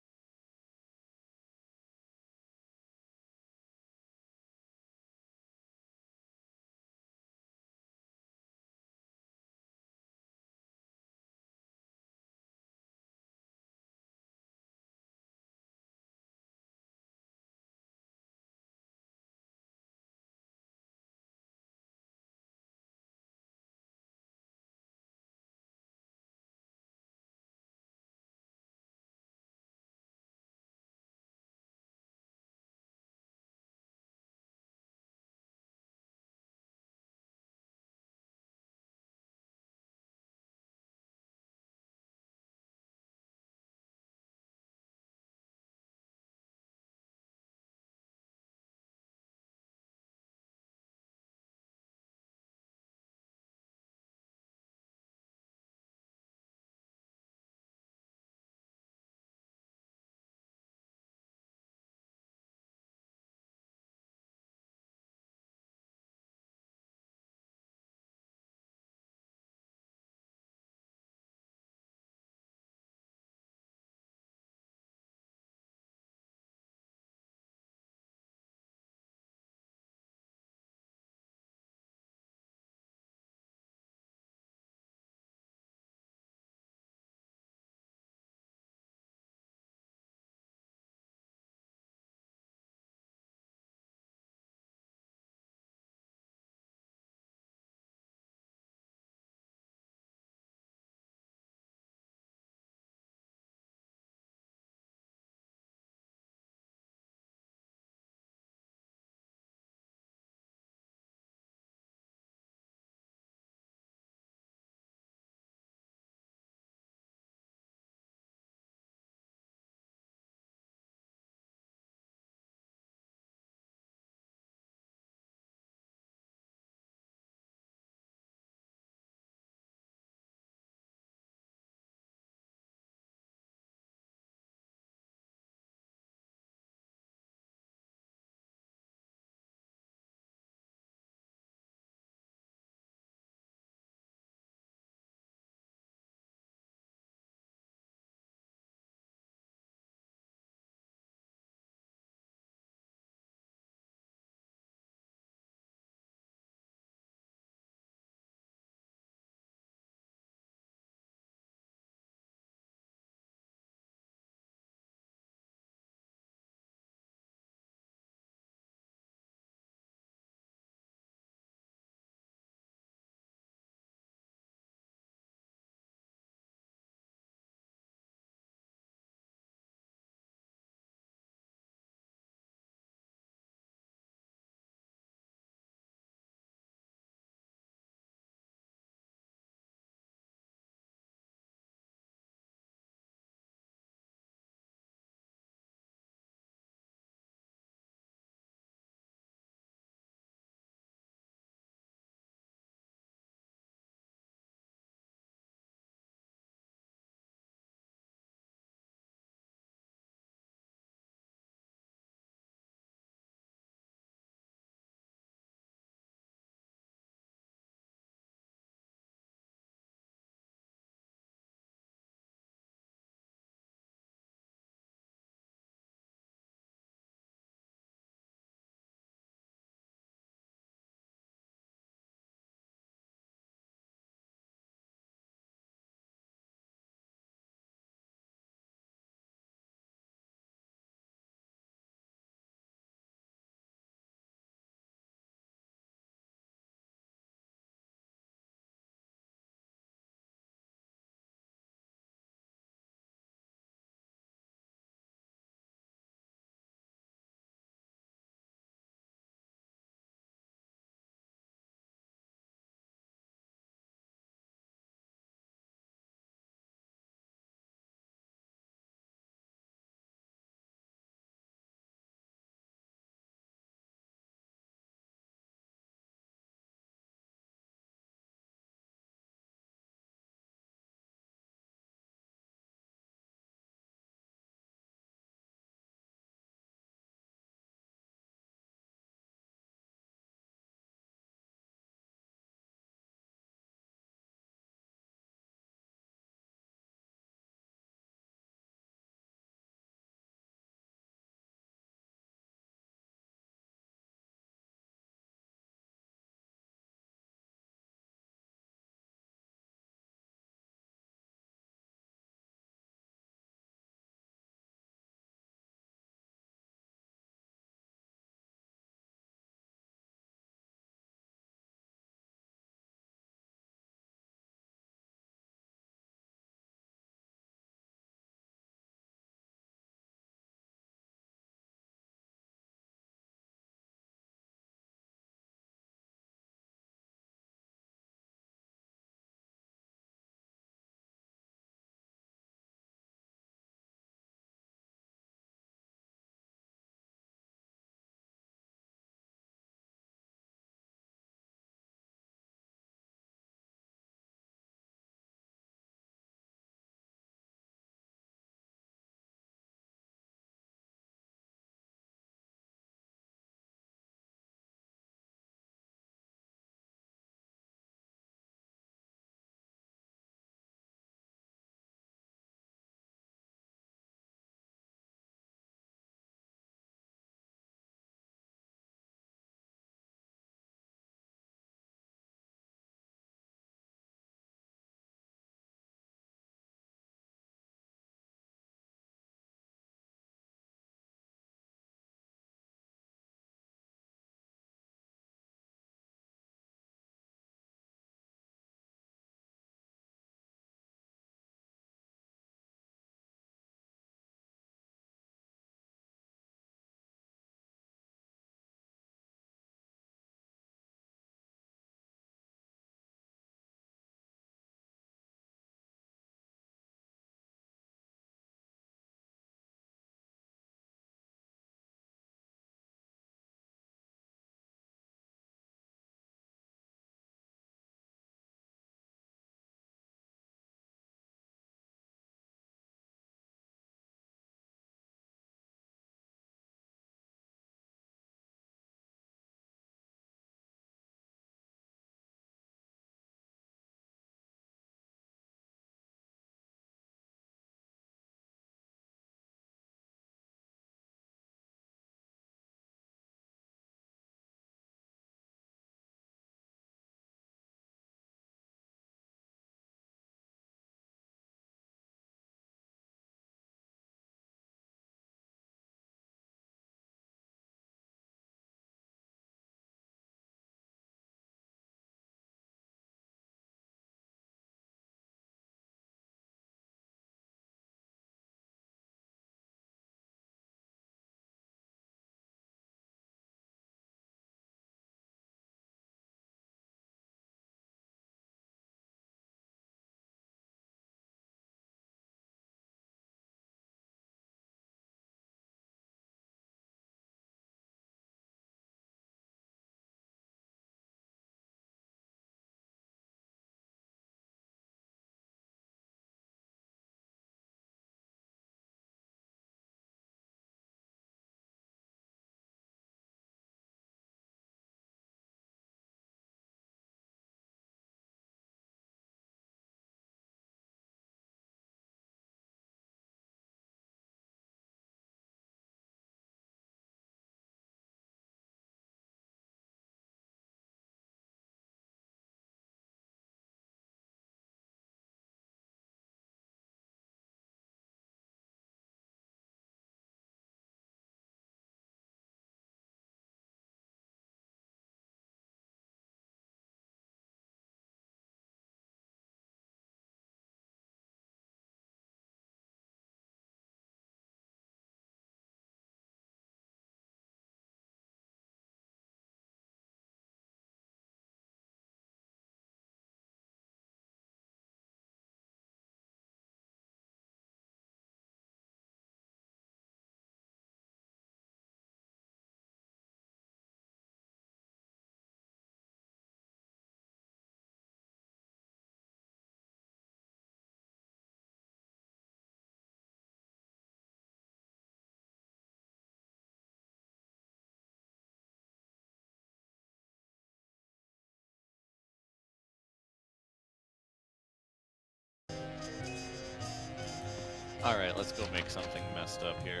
Alright, let's go make something messed up here.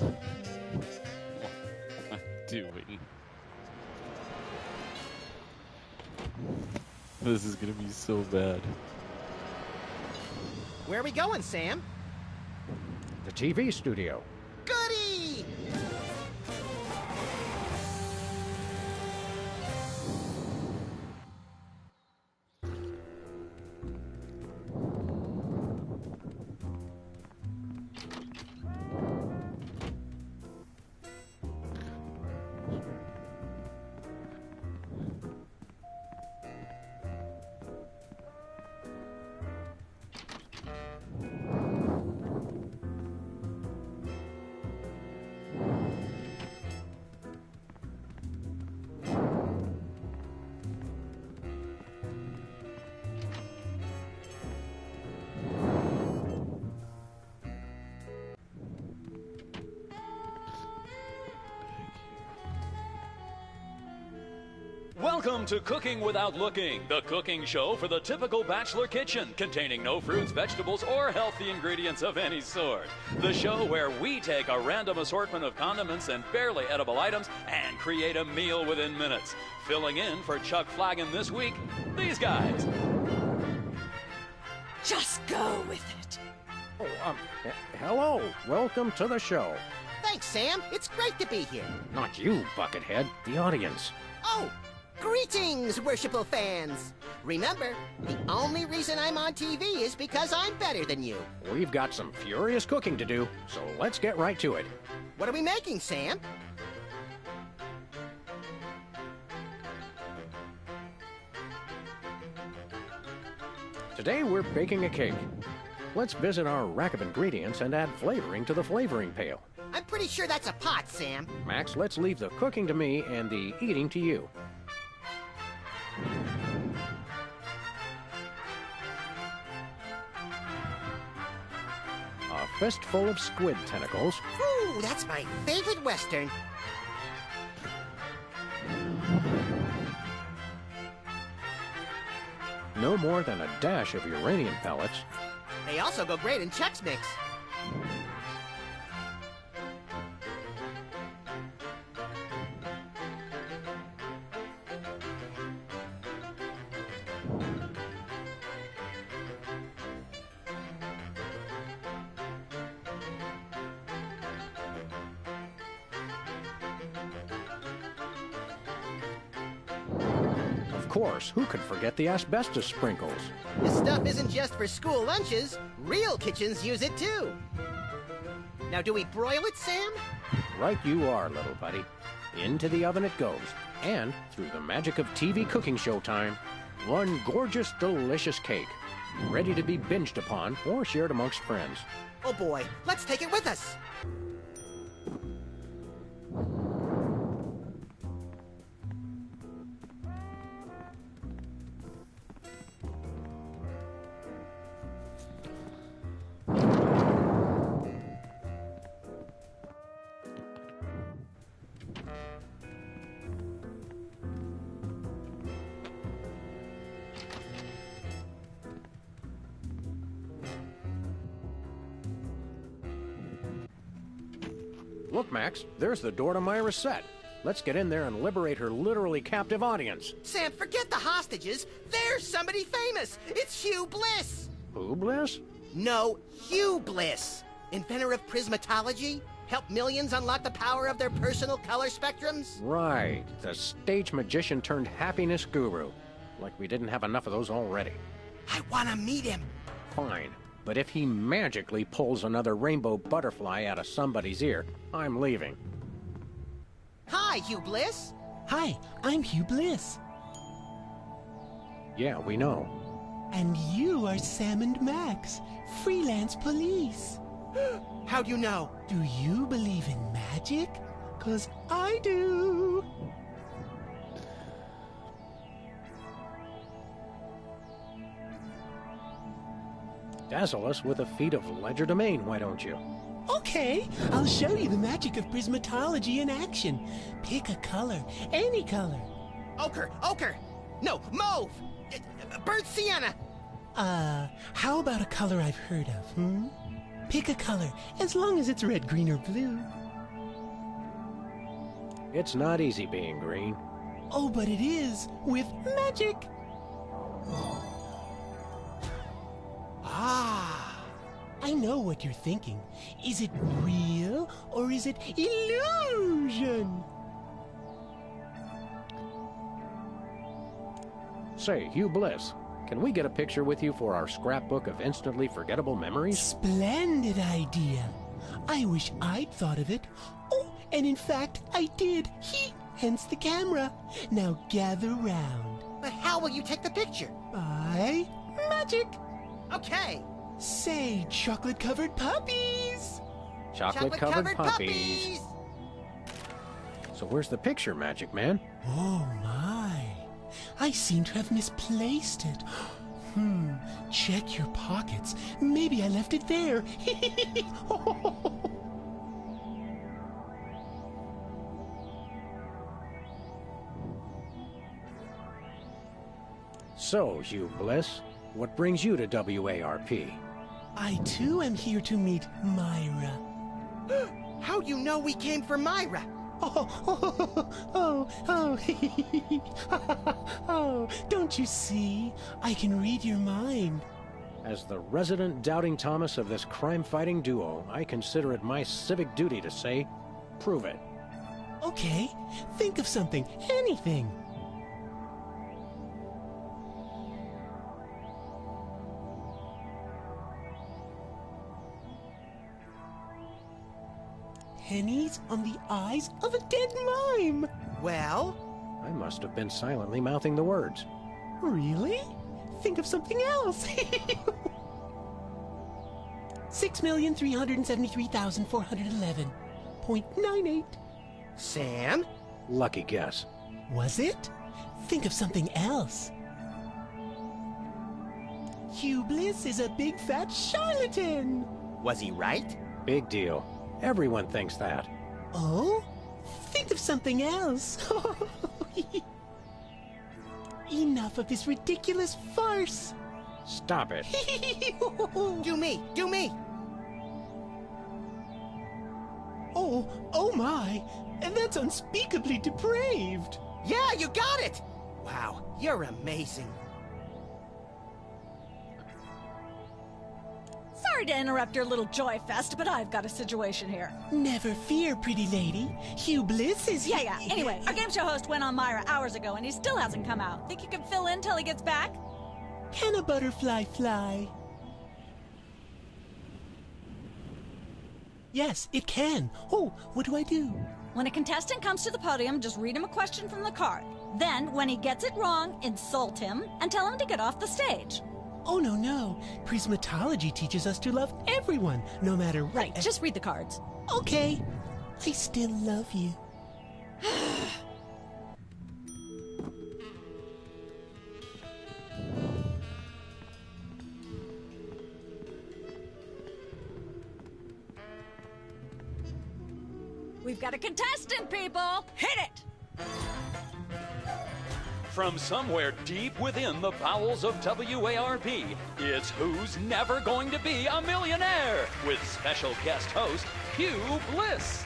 What am I doing? This is gonna be so bad.
Where are we going, Sam?
The TV studio.
Goody!
Welcome to Cooking Without Looking, the cooking show for the typical bachelor kitchen, containing no fruits, vegetables, or healthy ingredients of any sort. The show where we take a random assortment of condiments and barely edible items and create a meal within minutes. Filling in for Chuck Flagon this week, these guys.
Just go with it.
Oh, hello. Welcome to the show.
Thanks, Sam. It's great to be here.
Not you, Buckethead. The audience.
Oh, greetings, worshipful fans. Remember, the only reason I'm on TV is because I'm better than you.
We've got some furious cooking to do, so let's get right to it.
What are we making, Sam?
Today we're baking a cake. Let's visit our rack of ingredients and add flavoring to the flavoring pail.
I'm pretty sure that's a pot, Sam.
Max, let's leave the cooking to me and the eating to you. A fistful of squid tentacles.
Ooh, that's my favorite Western.
No more than a dash of uranium pellets.
They also go great in Chex Mix.
Of course, who could forget the asbestos sprinkles?
This stuff isn't just for school lunches. Real kitchens use it too. Now, do we broil it, Sam?
Right you are, little buddy. Into the oven it goes. And, through the magic of TV cooking show time, one gorgeous, delicious cake. Ready to be binged upon or shared amongst friends.
Oh boy, let's take it with us.
Look, Max, there's the door to Myra's set. Let's get in there and liberate her literally captive audience.
Sam, forget the hostages. There's somebody famous. It's Hugh Bliss.
Who, Bliss?
No, Hugh Bliss. Inventor of prismatology. Helped millions unlock the power of their personal color spectrums.
Right, the stage magician turned happiness guru. Like we didn't have enough of those already.
I want to meet him.
Fine, but if he magically pulls another rainbow butterfly out of somebody's ear, I'm leaving.
Hi, Hugh Bliss.
Hi, I'm Hugh Bliss.
Yeah, we know.
And you are Sam and Max, freelance police.
How'd you know?
Do you believe in magic? 'Cause I do.
Dazzle us with a feat of legerdemain, why don't you?
Okay, I'll show you the magic of prismatology in action. Pick a color, any color.
Ochre. No, mauve. Burnt sienna.
How about a color I've heard of, Pick a color, as long as it's red, green, or blue.
It's not easy being green.
Oh, but it is, with magic. Ah, I know what you're thinking. Is it real, or is it illusion?
Say, Hugh Bliss, can we get a picture with you for our scrapbook of instantly forgettable memories?
Splendid idea. I wish I'd thought of it. Oh, and in fact, I did. Hence the camera. Now gather round.
But how will you take the picture?
By magic.
Okay.
Say, chocolate-covered puppies.
Chocolate-covered puppies. So where's the picture, Magic Man?
Oh, my. I seem to have misplaced it. Check your pockets. Maybe I left it there.
So, Hugh Bliss, what brings you to WARP?
I too am here to meet Myra.
How you know we came for Myra?
Oh, don't you see? I can read your mind.
As the resident doubting Thomas of this crime-fighting duo, I consider it my civic duty to say, prove it.
Okay, think of something, anything. Pennies on the eyes of a dead mime.
Well?
I must have been silently mouthing the words.
Really? Think of something else. 6,373,411.98.
Sam?
Lucky guess.
Was it? Think of something else. Hugh Bliss is a big fat charlatan.
Was he right?
Big deal. Everyone thinks that.
Oh? Think of something else. Enough of this ridiculous farce.
Stop it.
Do me.
Oh my. And that's unspeakably depraved.
Yeah, you got it. Wow, you're amazing.
Sorry to interrupt your little joy fest, but I've got a situation here.
Never fear, pretty lady. Hugh Bliss is here.
Yeah. Anyway, our game show host went on Myra hours ago, and he still hasn't come out. Think you can fill in till he gets back?
Can a butterfly fly? Yes, it can. Oh, what do I do?
When a contestant comes to the podium, just read him a question from the card. Then, when he gets it wrong, insult him and tell him to get off the stage.
Oh, no. Prismatology teaches us to love everyone, no matter what.
Right, just read the cards.
Okay. I still love you.
We've got a contestant, people! Hit it!
From somewhere deep within the bowels of WARP, it's Who's Never Going to Be a Millionaire with special guest host Hugh Bliss.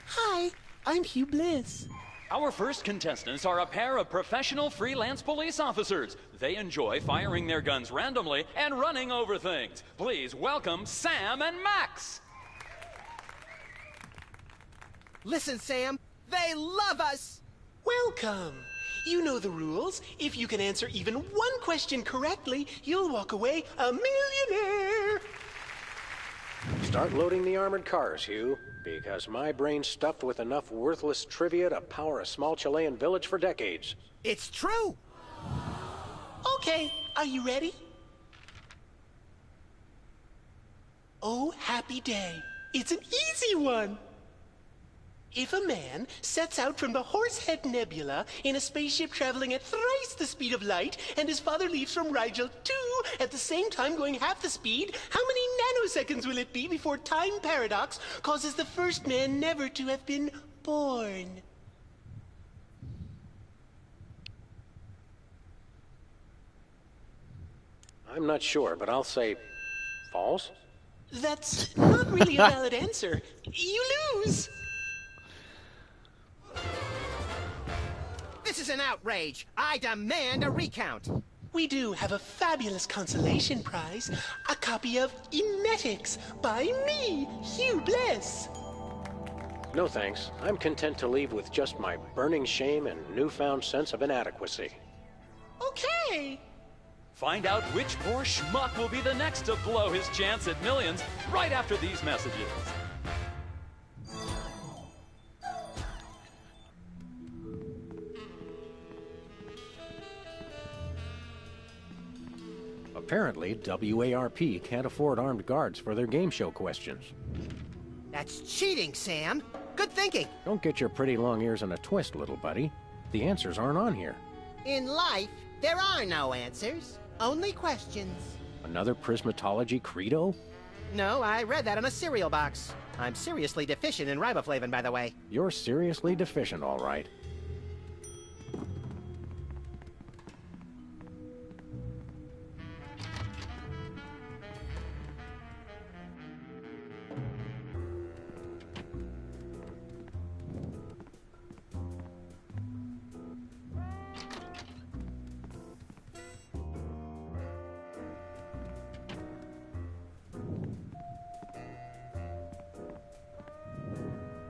Hi, I'm Hugh Bliss.
Our first contestants are a pair of professional freelance police officers. They enjoy firing their guns randomly and running over things. Please welcome Sam and Max.
Listen, Sam, they love us.
Welcome. You know the rules. If you can answer even one question correctly, you'll walk away a millionaire.
Start loading the armored cars, Hugh, because my brain's stuffed with enough worthless trivia to power a small Chilean village for decades.
It's true.
Okay, are you ready? Oh, happy day. It's an easy one. If a man sets out from the Horsehead Nebula in a spaceship traveling at thrice the speed of light, and his father leaves from Rigel too at the same time going half the speed, how many nanoseconds will it be before time paradox causes the first man never to have been born?
I'm not sure, but I'll say false.
That's not really a valid answer. You lose.
This is an outrage. I demand a recount.
We do have a fabulous consolation prize, a copy of Emetics by me, Hugh Bliss.
No thanks. I'm content to leave with just my burning shame and newfound sense of inadequacy.
Okay.
Find out which poor schmuck will be the next to blow his chance at millions right after these messages.
Apparently, WARP can't afford armed guards for their game show questions.
That's cheating, Sam. Good thinking.
Don't get your pretty long ears in a twist, little buddy. The answers aren't on here.
In life, there are no answers, only questions.
Another prismatology credo?
No, I read that on a cereal box. I'm seriously deficient in riboflavin, by the way.
You're seriously deficient, all right.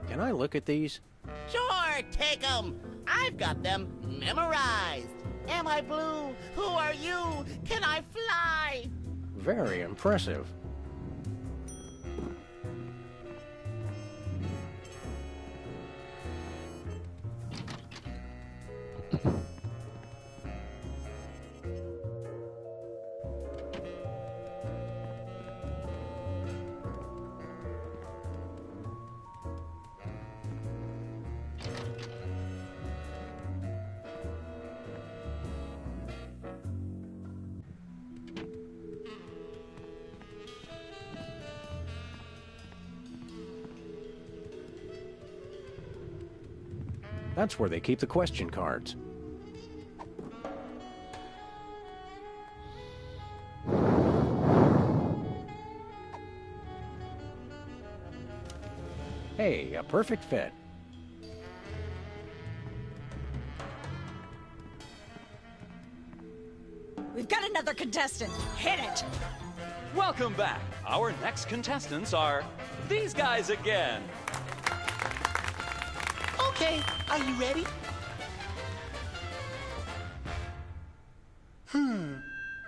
Can I look at these?
Sure, take 'em. I've got them memorized. Am I blue? Who are you? Can I fly?
Very impressive. That's where they keep the question cards. Hey, a perfect fit.
We've got another contestant. Hit it!
Welcome back. Our next contestants are these guys again.
Okay, are you ready?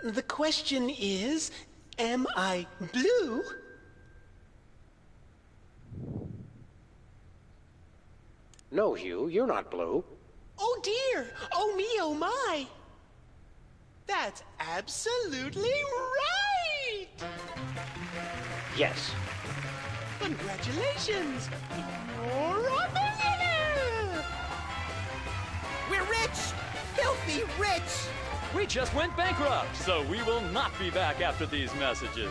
The question is, am I blue?
No, Hugh, you're not blue.
Oh dear! Oh me, oh my! That's absolutely right!
Yes.
Congratulations! You're a millionaire!
We're rich! Filthy rich!
We just went bankrupt, so we will not be back after these messages.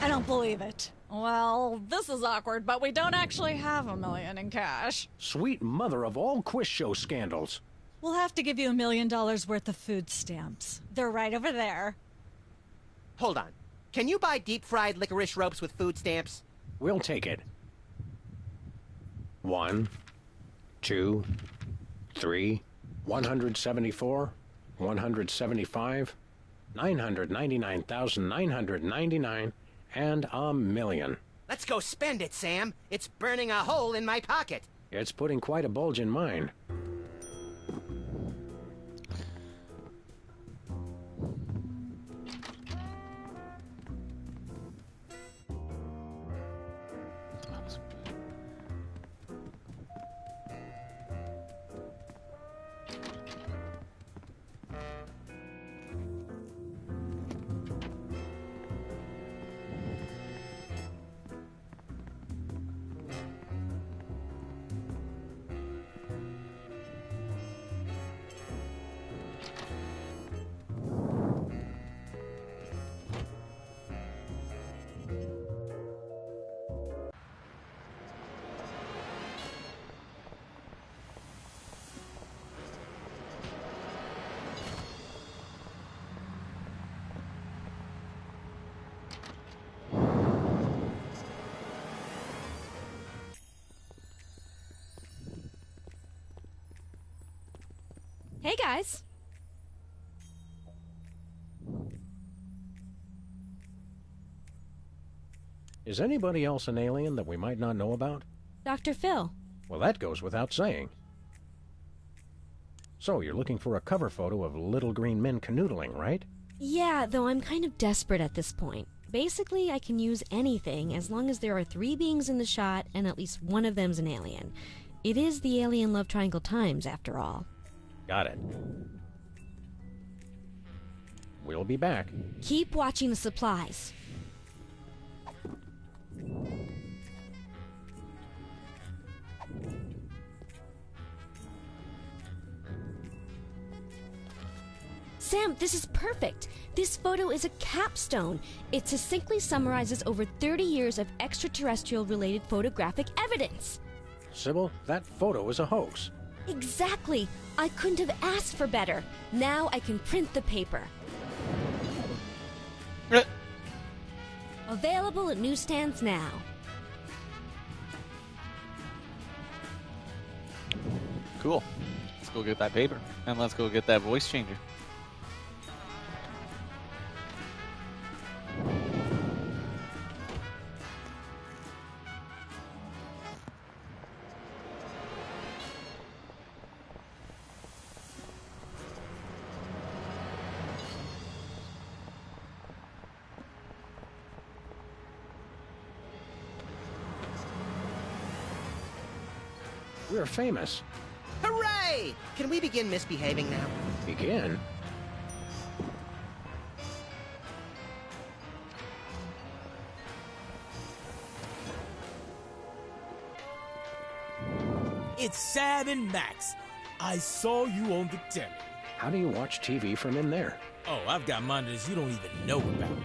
I don't believe it. Well, this is awkward, but we don't actually have $1 million in cash.
Sweet mother of all quiz show scandals.
We'll have to give you $1 million worth of food stamps. They're right over there.
Hold on. Can you buy deep-fried licorice ropes with food stamps?
We'll take it. 1, 2, 3, 174, 175, 999,999, and $1 million.
Let's go spend it, Sam. It's burning a hole in my pocket.
It's putting quite a bulge in mine.
Hey, guys.
Is anybody else an alien that we might not know about?
Dr. Phil.
Well, that goes without saying. So, you're looking for a cover photo of little green men canoodling, right?
Yeah, though I'm kind of desperate at this point. Basically, I can use anything as long as there are 3 beings in the shot and at least one of them's an alien. It is the Alien Love Triangle Times, after all.
Got it. We'll be back.
Keep watching the supplies. Sam, this is perfect. This photo is a capstone. It succinctly summarizes over 30 years of extraterrestrial-related photographic evidence.
Sybil, that photo is a hoax.
Exactly. I couldn't have asked for better. Now I can print the paper. Available at newsstands now.
Cool. Let's go get that paper. And let's go get that voice changer.
We're famous.
Hooray! Can we begin misbehaving now?
Begin?
It's Sam and Max. I saw you on the telly.
How do you watch TV from in there?
Oh, I've got monitors you don't even know about.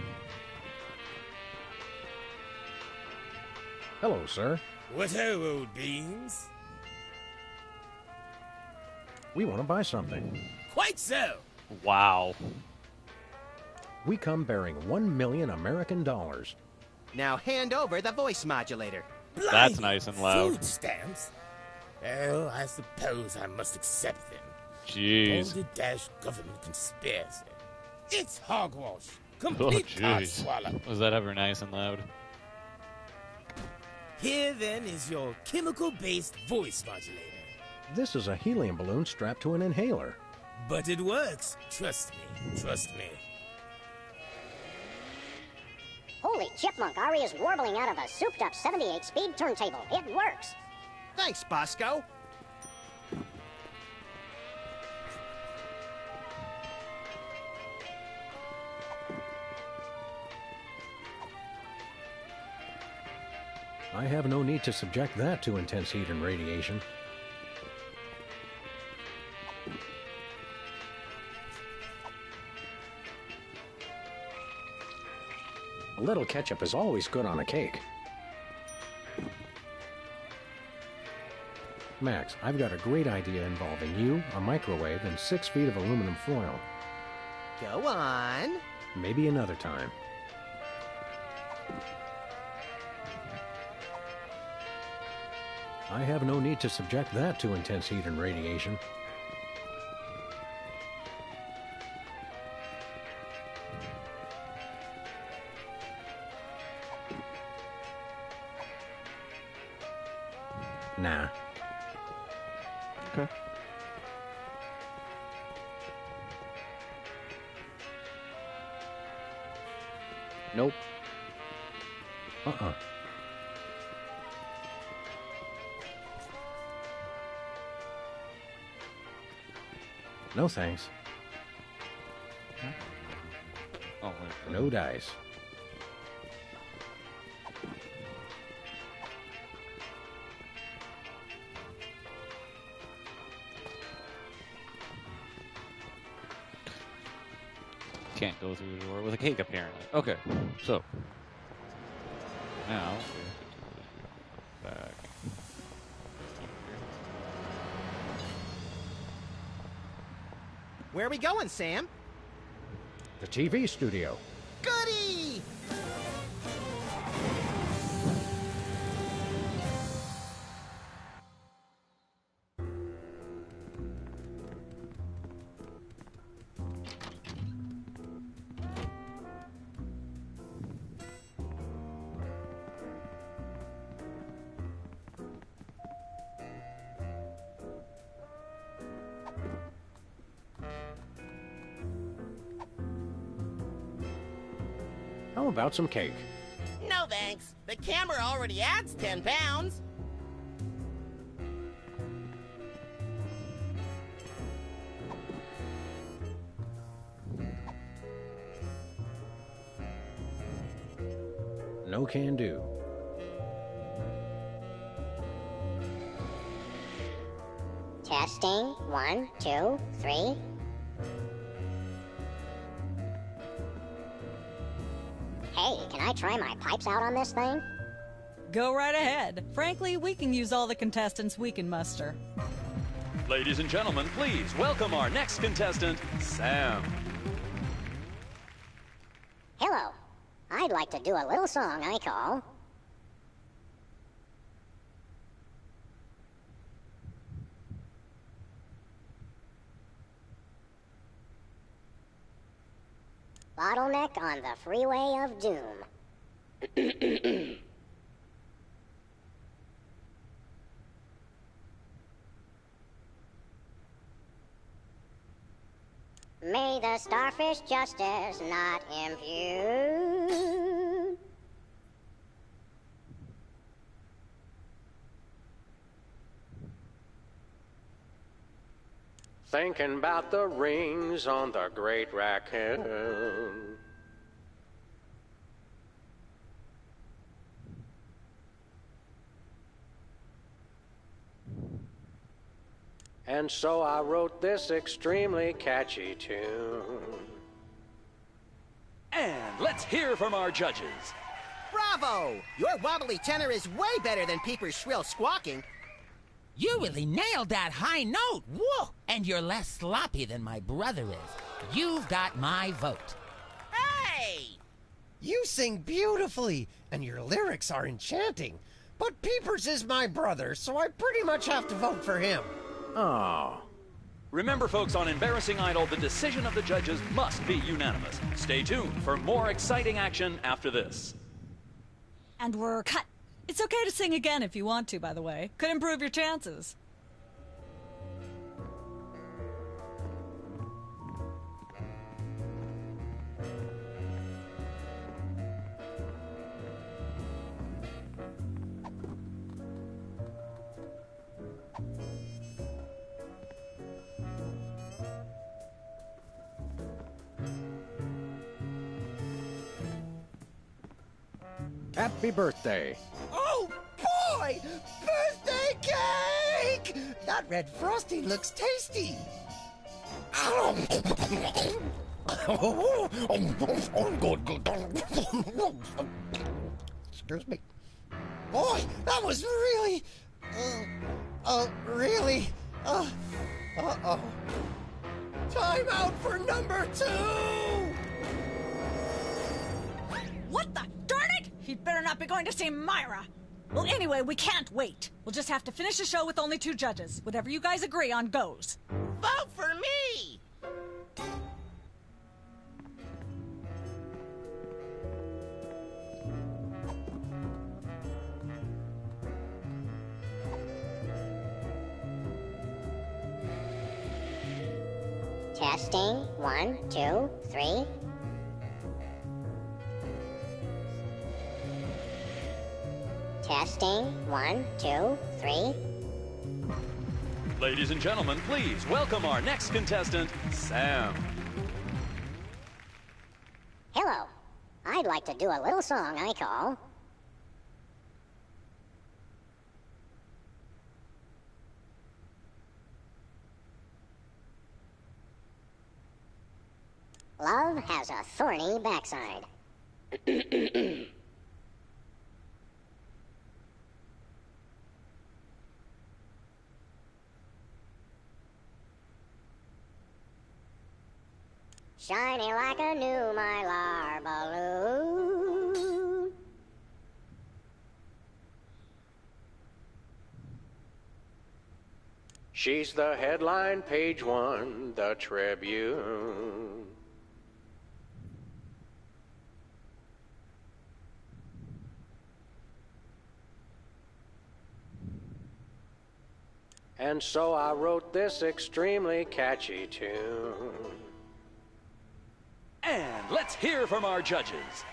Hello, sir.
What ho, old beans?
We want to buy something.
Quite so.
Wow.
We come bearing 1 million American dollars.
Now hand over the voice modulator.
That's nice and loud.
Food stamps? Well, I suppose I must accept them.
Jeez.
Government conspiracy. It's hogwash.
Oh,
Complete
jeez.
swallow.
Was that ever nice and loud?
Here then is your chemical-based voice modulator.
This is a helium balloon strapped to an inhaler.
But it works. Trust me. Trust me.
Holy chipmunk, Ari is warbling out of a souped-up 78-speed turntable. It works.
Thanks, Bosco.
I have no need to subject that to intense heat and radiation. A little ketchup is always good on a cake. Max, I've got a great idea involving you, a microwave, and 6 feet of aluminum foil.
Go on.
Maybe another time. I have no need to subject that to intense heat and radiation. Nah.
Okay. Nope.
Uh-uh. No thanks.
Oh, wait.
No dice.
Can't go through the door with a cake, apparently. Okay, so now we have to go back.
Where are we going, Sam?
The TV studio.
Goody!
How about some cake?
No thanks. The camera already adds 10 pounds.
No can do.
Testing. 1, 2, 3. Hey, can I try my pipes out on this thing?
Go right ahead. Frankly, we can use all the contestants we can muster.
Ladies and gentlemen, please welcome our next contestant, Sam.
Hello. I'd like to do a little song I call... Bottleneck on the Freeway of Doom. May the starfish justice not impute.
Thinking about the rings on the great raccoon. And so I wrote this extremely catchy tune.
And let's hear from our judges.
Bravo! Your wobbly tenor is way better than Peeper's shrill squawking.
You really nailed that high note. Whoa! And you're less sloppy than my brother is. You've got my vote.
Hey!
You sing beautifully, and your lyrics are enchanting. But Peepers is my brother, so I pretty much have to vote for him.
Oh.
Remember, folks, on Embarrassing Idol, the decision of the judges must be unanimous. Stay tuned for more exciting action after this.
And we're cut. It's okay to sing again if you want to, by the way. Could improve your chances.
Happy birthday.
Oh, boy! Birthday cake! That red frosting looks tasty. Excuse me. Boy, that was really... really... Uh-oh. Time out for number 2!
What the... Darn it! He'd better not be going to see Myra. Well, anyway, we can't wait. We'll just have to finish the show with only 2 judges. Whatever you guys agree on goes.
Vote for me!
Testing. 1, 2, 3. Testing. 1, 2, 3.
Ladies and gentlemen, please welcome our next contestant, Sam.
Hello. I'd like to do a little song I call... Love has a thorny backside. Shiny like a new mylar balloon.
She's the headline, page 1, the Tribune. And so I wrote this extremely catchy tune.
And let's hear from our judges.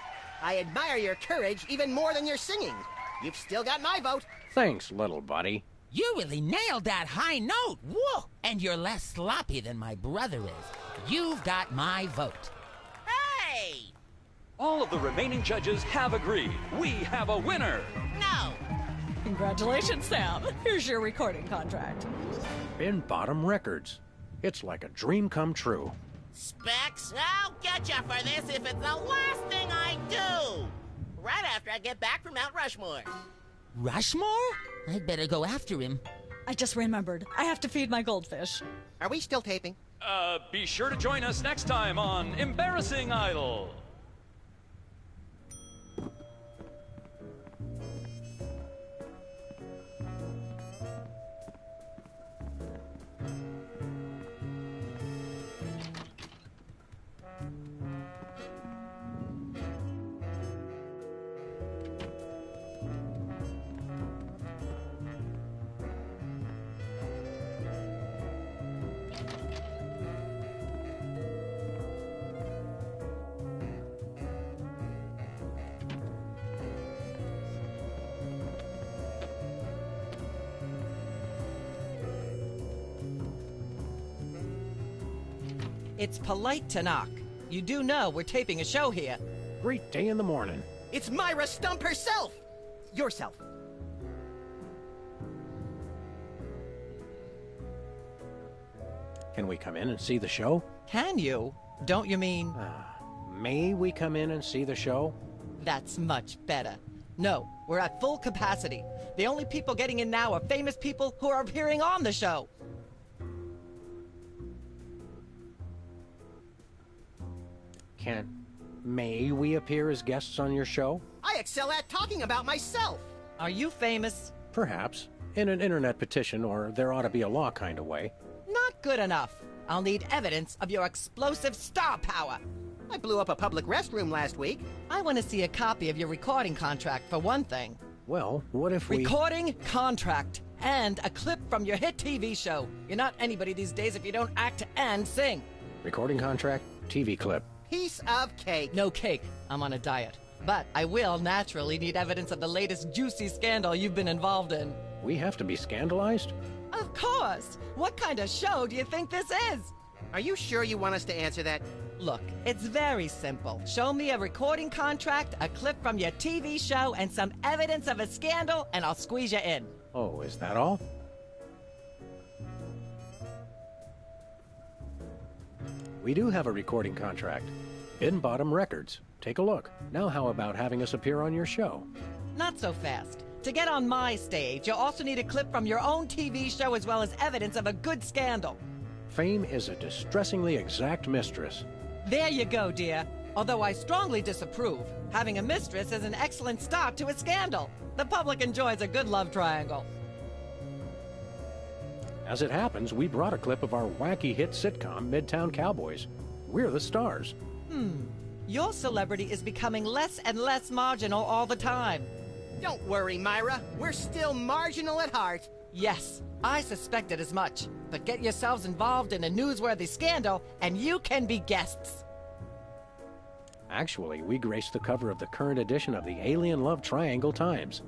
I admire your courage even more than your singing. You've still got my vote.
Thanks, little buddy.
You really nailed that high note. Whoa! And you're less sloppy than my brother is. You've got my vote.
Hey!
All of the remaining judges have agreed. We have a winner.
No!
Congratulations, Sam. Here's your recording contract.
Bin Bottom Records. It's like a dream come true.
Specs, I'll get you for this if it's the last thing I do. Right after I get back from Mount Rushmore.
Rushmore? I'd better go after him.
I just remembered. I have to feed my goldfish.
Are we still taping?
Be sure to join us next time on Embarrassing Idol.
It's polite to knock. You do know we're taping a show here.
Great day in the morning.
It's Myra Stump herself! Yourself.
Can we come in and see the show?
Can you? Don't you mean...
May we come in and see the show?
That's much better. No, we're at full capacity. The only people getting in now are famous people who are appearing on the show.
May we appear as guests on your show?
I excel at talking about myself.
Are you famous?
Perhaps. In an internet petition, or there ought to be a law kind of way.
Not good enough. I'll need evidence of your explosive star power.
I blew up a public restroom last week.
I want to see a copy of your recording contract, for one thing.
Well, what if we...
Recording contract. And a clip from your hit TV show. You're not anybody these days if you don't act and sing.
Recording contract, TV clip.
Piece of cake.
No cake. I'm on a diet. But I will naturally need evidence of the latest juicy scandal you've been involved in.
We have to be scandalized?
Of course! What kind of show do you think this is?
Are you sure you want us to answer that?
Look, it's very simple. Show me a recording contract, a clip from your TV show, and some evidence of a scandal, and I'll squeeze you in.
Oh, is that all? We do have a recording contract. Bin Bottom Records. Take a look. Now how about having us appear on your show?
Not so fast. To get on my stage, you'll also need a clip from your own TV show as well as evidence of a good scandal.
Fame is a distressingly exact mistress.
There you go, dear. Although I strongly disapprove. Having a mistress is an excellent start to a scandal. The public enjoys a good love triangle.
As it happens, we brought a clip of our wacky hit sitcom, Midtown Cowboys. We're the stars.
Your celebrity is becoming less and less marginal all the time.
Don't worry, Myra. We're still marginal at heart.
Yes, I suspected as much. But get yourselves involved in a newsworthy scandal, and you can be guests.
Actually, we graced the cover of the current edition of the Alien Love Triangle Times.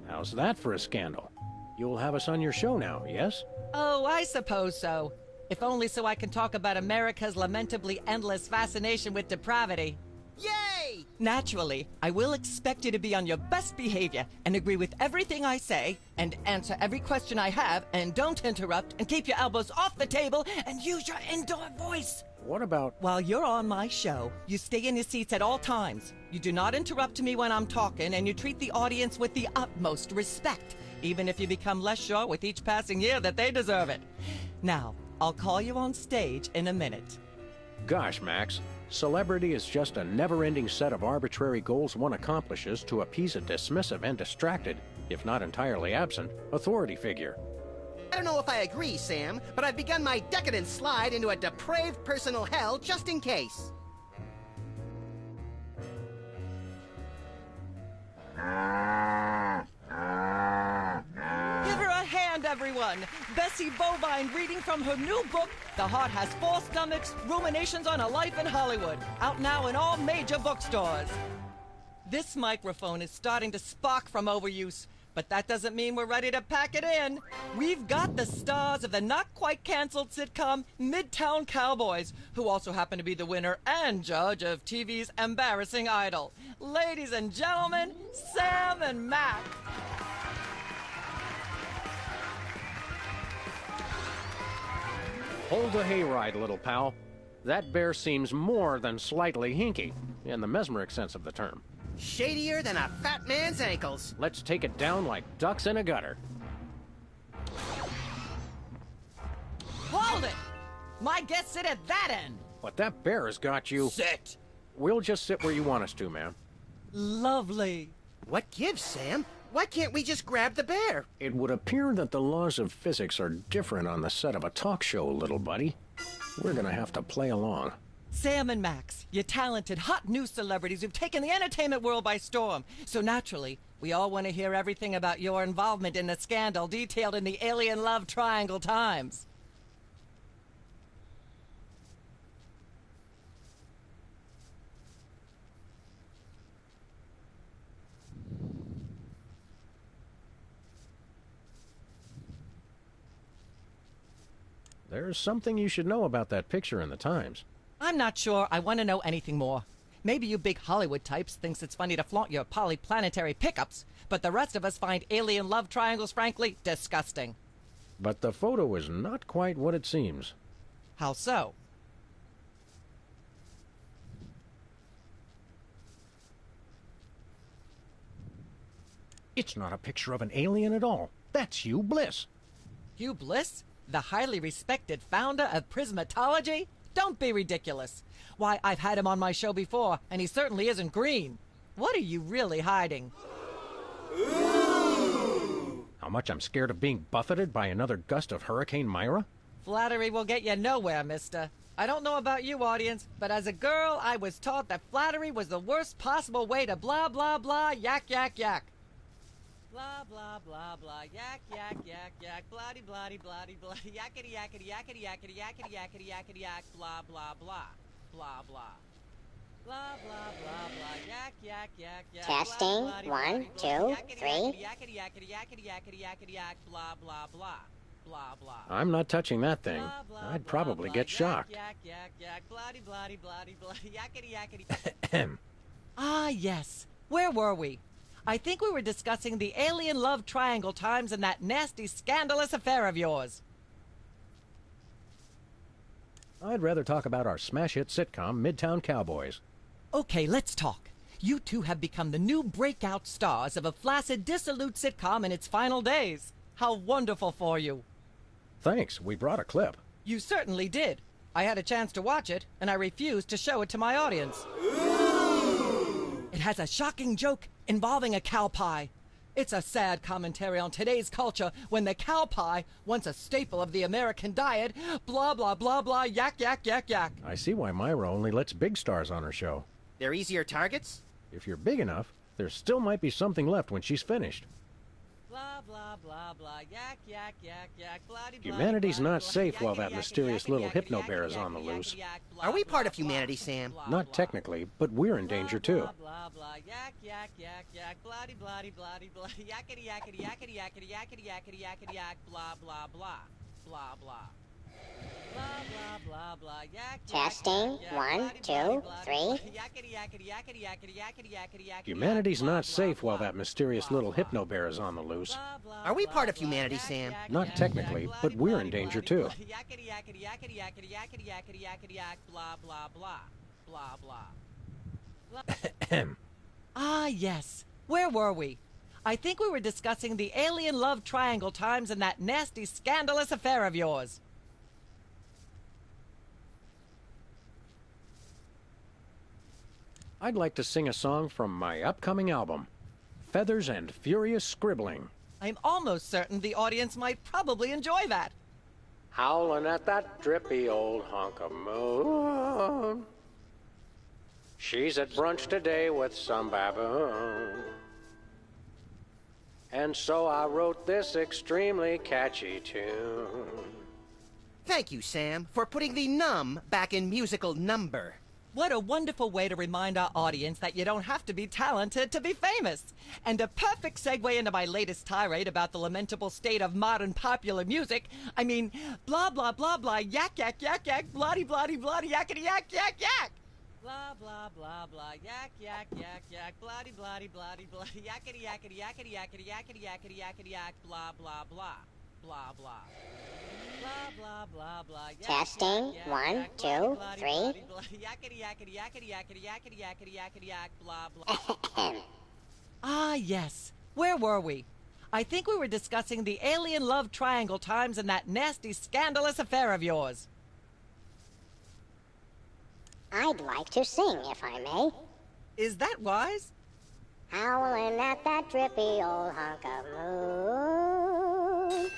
How's that for a scandal? You'll have us on your show now, yes?
Oh, I suppose so. If only so I can talk about America's lamentably endless fascination with depravity.
Yay!
Naturally, I will expect you to be on your best behavior and agree with everything I say and answer every question I have and don't interrupt and keep your elbows off the table and use your indoor voice.
What about...
While you're on my show, you stay in your seats at all times. You do not interrupt me when I'm talking and you treat the audience with the utmost respect, even if you become less sure with each passing year that they deserve it. Now, I'll call you on stage in a minute.
Gosh, Max. Celebrity is just a never-ending set of arbitrary goals one accomplishes to appease a dismissive and distracted, if not entirely absent, authority figure.
I don't know if I agree, Sam, but I've begun my decadent slide into a depraved personal hell just in case.
Give her a hand, everyone! Bessie Bovine reading from her new book, The Heart Has Four Stomachs, Ruminations on a Life in Hollywood. Out now in all major bookstores. This microphone is starting to spark from overuse, but that doesn't mean we're ready to pack it in. We've got the stars of the not-quite-canceled sitcom Midtown Cowboys, who also happen to be the winner and judge of TV's Embarrassing Idol. Ladies and gentlemen, Sam and Max.
Hold the hayride, little pal. That bear seems more than slightly hinky, in the mesmeric sense of the term.
Shadier than a fat man's ankles.
Let's take it down like ducks in a gutter.
Hold it! My guests sit at that end.
But that bear has got you.
Sit.
We'll just sit where you want us to, ma'am.
Lovely.
What gives, Sam? Why can't we just grab the bear?
It would appear that the laws of physics are different on the set of a talk show, little buddy. We're gonna have to play along.
Sam and Max, you talented, hot new celebrities who've taken the entertainment world by storm. So naturally, we all want to hear everything about your involvement in the scandal detailed in the Alien Love Triangle Times.
There's something you should know about that picture in the Times.
I'm not sure I want to know anything more. Maybe you big Hollywood types thinks it's funny to flaunt your polyplanetary pickups, but the rest of us find alien love triangles, frankly, disgusting.
But the photo is not quite what it seems.
How so?
It's not a picture of an alien at all. That's Hugh Bliss.
Hugh Bliss? The highly respected founder of Prismatology? Don't be ridiculous. Why, I've had him on my show before, and he certainly isn't green. What are you really hiding?
How much I'm scared of being buffeted by another gust of Hurricane Myra?
Flattery will get you nowhere, mister. I don't know about you, audience, but as a girl, I was taught that flattery was the worst possible way to blah, blah, blah, yak, yak, yak. Blah, blah, blah, blah, yak, yak, yak, yak, bloody, bloody, bloody, bloody, yakety, yakety, yakety, yakety, yakety, yakety, yakety, yak, blah, blah, blah, blah, blah. Blah, blah, blah, blah, yak, yak, yak, yak.
Testing,
blah, blah,
1,
blah,
2,
yakety,
3.
Yakety, yakety, yakety, yakety, yakety, yak, blah, blah, blah, blah, blah.
I'm not touching that thing.
Blah, blah,
I'd
blah,
probably
blah,
get shocked.
Yak, yak, yak, bloody, bloody, bloody, bloody, yakety, yakety. Ah, yes. Where were we? I think we were discussing the alien love triangle times and that nasty, scandalous affair of yours.
I'd rather talk about our smash hit sitcom, Midtown Cowboys.
Okay, let's talk. You two have become the new breakout stars of a flaccid, dissolute sitcom in its final days. How wonderful for you.
Thanks, we brought a clip.
You certainly did. I had a chance to watch it, and I refused to show it to my audience. It has a shocking joke involving a cow pie. It's a sad commentary on today's culture when the cow pie, once a staple of the American diet, blah, blah, blah, blah, yak, yak, yak, yak.
I see why Myra only lets big stars on her show.
They're easier targets?
If you're big enough, there still might be something left when she's finished.
Blah, blah, blah, blah, yak, yak, yak, yak, bloody, bloody,
Humanity's
bloody,
not
bloody,
safe while that
yakety,
mysterious
yakety,
little
yakety,
hypno
yakety,
bear is
yakety,
on the
yakety,
loose.
yak, blah,
Are we
blah,
part of
blah,
humanity,
blah,
Sam?
blah,
Not
blah,
technically, but we're in danger too.
blah, blah, blah, yak, yak, yak, yak, bloody, bloody, bloody, bloody, yakety, yakety, yakety, yakety, yakety, yakety, yakety, yak, blah, blah, blah, blah, blah. Blah, blah, blah, blah, yak,
Testing,
yak, yak,
1,
bloody,
2,
bloody, bloody,
3.
yakety, yakety, yakety, yakety, yakety, yakety, yakety,
Humanity's
yak, blah,
not
blah,
safe while
blah,
that mysterious little hypno bear is on the loose.
Are we part of humanity, Sam?
Not technically, but we're in danger too.
Yakety, yakety, yakety, yakety, yakety, yakety, yakety, yak, blah, blah, blah, blah, blah. Ah, yes. Where were we? I think we were discussing the alien love triangle times and that nasty, scandalous affair of yours.
I'd like to sing a song from my upcoming album, Feathers and Furious Scribbling.
I'm almost certain the audience might probably enjoy that.
Howling at that drippy old hunk of moon. She's at brunch today with some baboon. And so I wrote this extremely catchy tune.
Thank you, Sam, for putting the num back in musical number.
What a wonderful way to remind our audience that you don't have to be talented to be famous. And a perfect segue into my latest tirade about the lamentable state of modern popular music. I mean, blah, blah, blah, blah, yak, yak, yak, yak, bloody, bloody, bloody, yakety, yak, yak, yak. Blah, blah, blah, blah, yak, yak, yak, yak, bloody, bloody, bloody, bloody, yakety, yakety, yakety, yakety, yakety, yakety, yakety, yak, blah, blah, blah, blah, blah. Blah, blah, blah, blah.
Testing. 1, 2, 3.
Yakety, yakety, yakety, yakety, yakety, yakety, yakety, yak, blah, blah. Ah, yes. Where were we? I think we were discussing the alien love triangle times and that nasty, scandalous affair of yours.
I'd like to sing, if I may.
Is that wise?
Howling at that drippy old hunk of moon.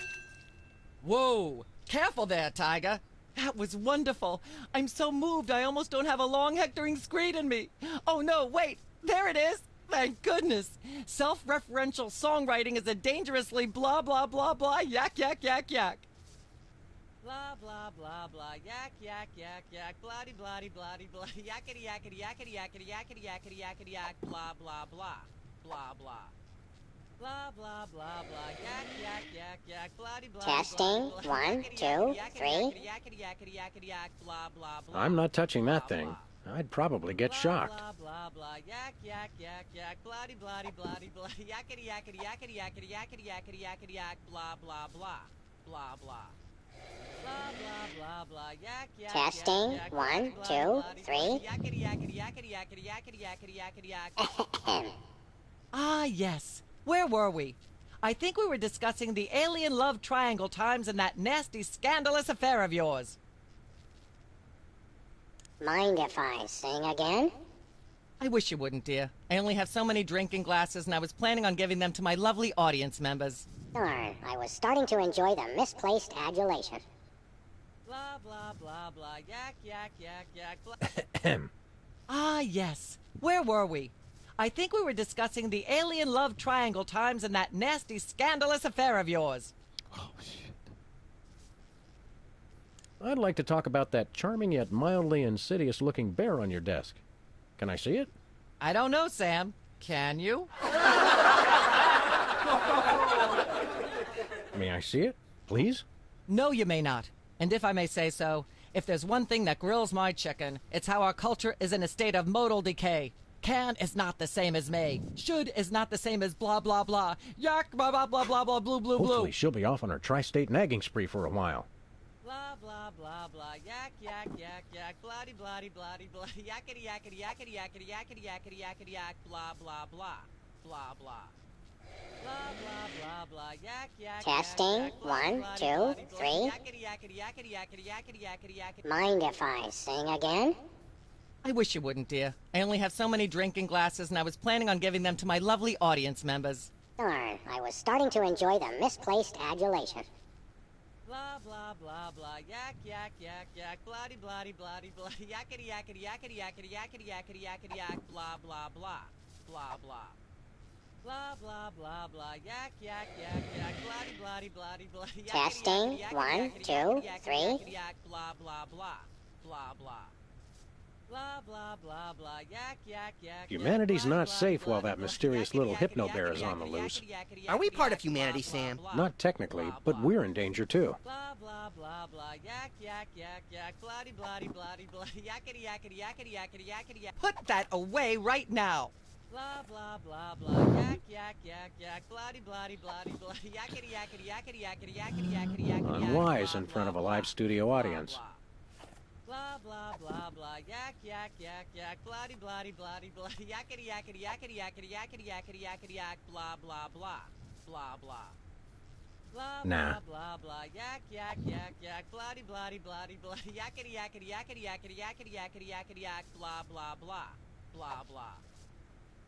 Whoa! Careful there, Tiger. That was wonderful. I'm so moved I almost don't have a long hectoring screed in me. Oh no, wait! There it is! Thank goodness! Self-referential songwriting is a dangerously blah blah blah blah yak yak yak yak. Blah blah blah blah yak yak yak yak bloody bloody bloody blah yakety yakety yakety yakety yakety yakety yakety yak blah blah blah blah blah. Blah blah blah blah yak yak yak yak bloody blah.
Testing. 1, 2, 3.
Blah blah blah.
I'm not touching that thing. I'd probably get shocked.
Blah blah blah yak yak yak yak bloody bloody bloody blah yakety yakety yakety yakety yakety yakety yakety yak blah blah blah blah blah. Blah blah blah blah yak yak.
Testing. 1, 2, 3.
Yakety yakety yakety yakety yakety yakety yakety yak. Ah, yes. Where were we? I think we were discussing the alien love triangle times and that nasty, scandalous affair of yours.
Mind if I sing again?
I wish you wouldn't, dear. I only have so many drinking glasses, and I was planning on giving them to my lovely audience members.
Darn, I was starting to enjoy the misplaced adulation.
Blah, blah, blah, blah, yak, yak, yak, yak, blah. Ah, yes. Where were we? I think we were discussing the alien love triangle times and that nasty, scandalous affair of yours.
Oh, shit.
I'd like to talk about that charming yet mildly insidious-looking bear on your desk. Can I see it?
I don't know, Sam. Can you?
May I see it, please?
No, you may not. And if I may say so, if there's one thing that grills my chicken, it's how our culture is in a state of modal decay. Can is not the same as may. Should is not the same as blah, blah, blah. Yak, blah, blah, blah, blah, blah, blue, blue, blue.
Hopefully she'll be off on her tri-state nagging spree for a while.
Blah, blah, blah, blah. Yak, yak, yak, yak. Bloody, bloody, bloody, bloody. Yakety, yakety, yakety, yakety, yakety, yakety, yakety, yak. Blah, blah, blah. Blah, blah. Blah, blah, blah, blah. Yak, yak,
Testing.
yak,
1, 2, 3.
Yakety, yakety, yakety, yakety, yakety, yakety, yakety.
Mind if I sing again?
I wish you wouldn't, dear. I only have so many drinking glasses, and I was planning on giving them to my lovely audience members.
Darn, I was starting to enjoy the misplaced adulation.
Blah, blah, blah, blah, yak, yak, yak, yak, bloody, bloody, bloody, bloody, yakety, yakety, yakety, yakety, yakety, yakety, yakety, yak, blah, blah, blah, blah, blah. Blah, blah, blah, blah, yak, yak, yak, yak, bloody, bloody, bloody, bloody,
Testing. 1, 2, 3.
yak, blah, blah, blah, blah, blah. Blah, blah, blah, blah, yak, yak, yak.
Humanity's not safe while that mysterious little hypno bear is on the loose.
Are we part of humanity, Sam?
Not technically, but we're in danger too.
Blah, blah, blah, blah, yak, yak, yak, yak, bloody, bloody, bloody, bloody, yakety, yakety, yakety, yakety, yakety, yak. Put that away right now. Blah, blah, blah, blah, yak, yak, yak, yak, bloody, bloody, bloody, bloody, yakety, yakety, yakety, yakety, yakety, yakety, yakety,
Unwise in front of a live studio audience.
Blah, blah, blah, blah, yak, yak, yak, yak, bloody, bloody, bloody, bloody, yakety, yakety, yakety, yakety, yakety, yakety, yakety, yak, blah, blah, blah, blah, blah. Blah,
Nah.
blah, blah, blah, yak, yak, yak, yak, bloody, bloody, bloody, bloody, yakety, yakety, yakety, yakety, yakety, yakety, yakety, yak, blah, blah, blah, blah, blah.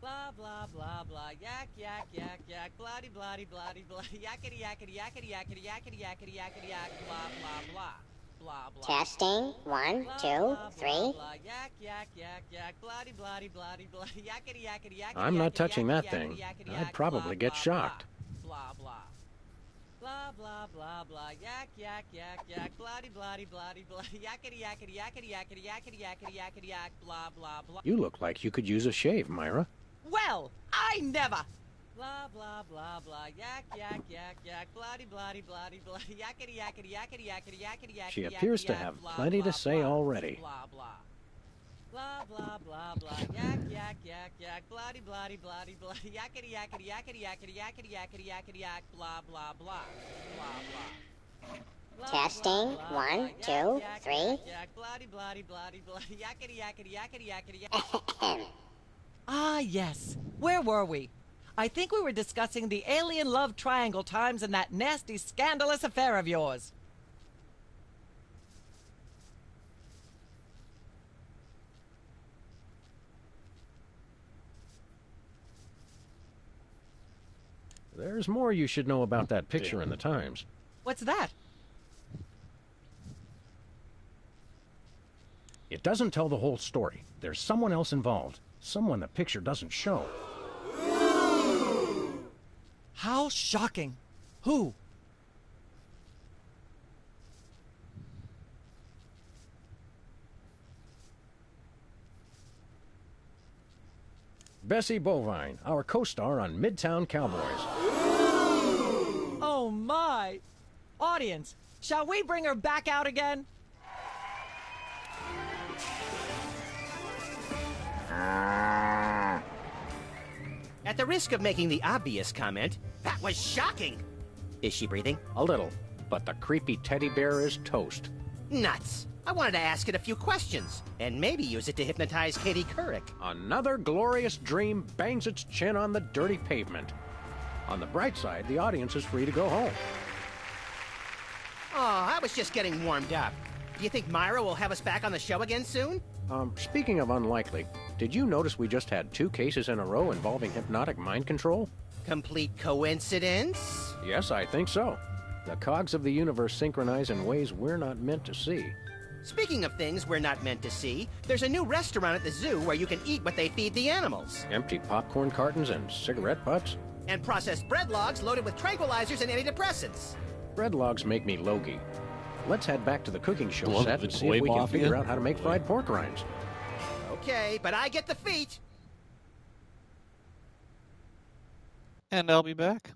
Blah, blah, blah, blah, yak, yak, yak, yak, bloody, bloody, bloody, bloody, yakety, yakety, yakety, yakety, yakety, yakety, yakety, yak, blah, blah, blah. Blah, blah.
Testing. 1, 2, 3.
Yak, yak, yak, yak, bloody, bloody, bloody, bloody, yakety, yakety, yakety,
I'm not
yakety,
touching
yakety,
that thing.
yakety,
I'd
yak,
probably
blah,
get
blah,
shocked.
Blah, blah. Blah, blah, blah, blah. Yak, yak, yak, yak. Bloody, bloody, bloody, bloody. Yakety, yakety, yakety, yakety, yakety, yakety, yakety, yak. Blah, blah, blah.
You look like you could use a shave, Myra.
Well, I never. Blah, blah, blah, blah. Yak, yak, yak, yak. Bloody, bloody, bloody, bloody. Yakety, yakety, yakety, yakety, yakety, yakety,
She appears to have plenty to say already.
Blah, blah. Blah, blah, blah, blah. Yak, yak, yak, yak. Bloody, bloody, bloody, bloody. Yakety, yakety, yakety, yakety, yakety, yakety, yakety, yak. Blah, blah, blah. Blah, blah.
Testing. 1, 2, 3.
Bloody, bloody, bloody, bloody. Yakety, yakety, yakety, yakety, yakety. Ah, yes. Where were we? I think we were discussing the alien love triangle times and that nasty, scandalous affair of yours.
There's more you should know about that picture in the Times.
What's that?
It doesn't tell the whole story. There's someone else involved. Someone the picture doesn't show.
How shocking. Who?
Bessie Bovine, our co-star on Midtown Cowboys.
Oh, my. Audience, shall we bring her back out again?
At the risk of making the obvious comment, that was shocking. Is she breathing?
A little, but the creepy teddy bear is toast.
Nuts. I wanted to ask it a few questions, and maybe use it to hypnotize Katie Couric.
Another glorious dream bangs its chin on the dirty pavement. On the bright side, the audience is free to go home.
Oh, I was just getting warmed up. Do you think Myra will have us back on the show again soon?
Speaking of unlikely, did you notice we just had 2 cases in a row involving hypnotic mind control?
Complete coincidence?
Yes, I think so. The cogs of the universe synchronize in ways we're not meant to see.
Speaking of things we're not meant to see, there's a new restaurant at the zoo where you can eat what they feed the animals.
Empty popcorn cartons and cigarette butts?
And processed bread logs loaded with tranquilizers and antidepressants.
Bread logs make me logy. Let's head back to the cooking show
Love
set
the
and see
toy
if we can
mafia.
figure out how to make fried pork rinds.
Okay, but I get the feet.
And I'll be back.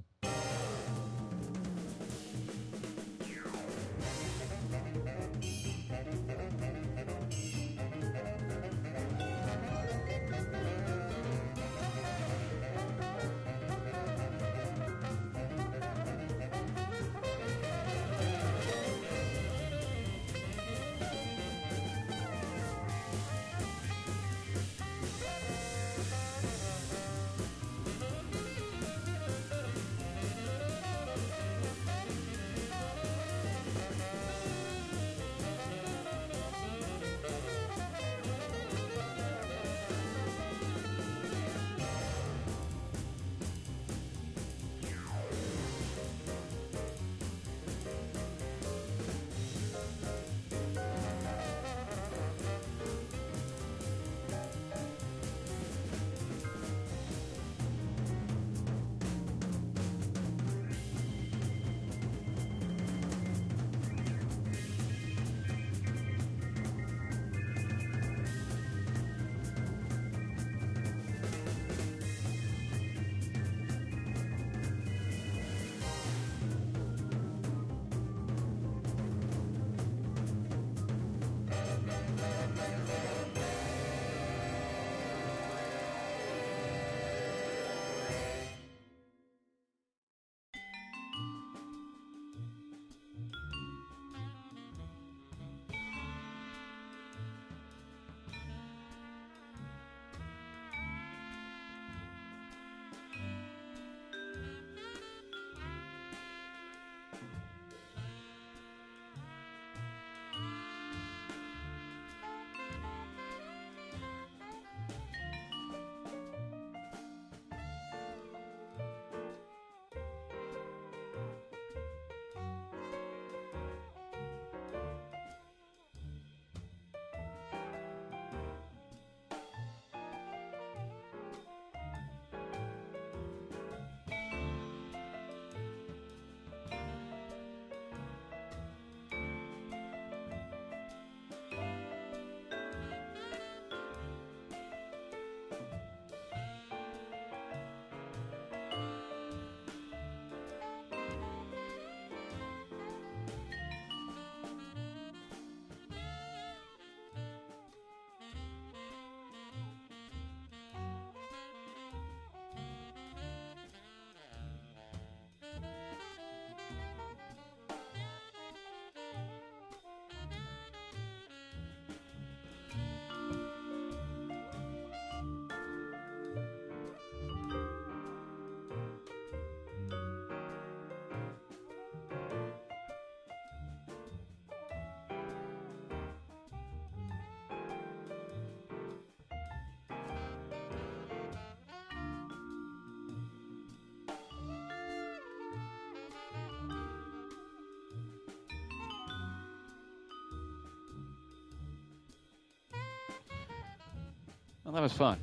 Well, that was fun.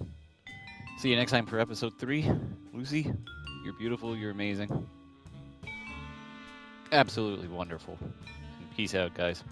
See you next time for episode 3. Lucy, you're beautiful. You're amazing. Absolutely wonderful. Peace out, guys.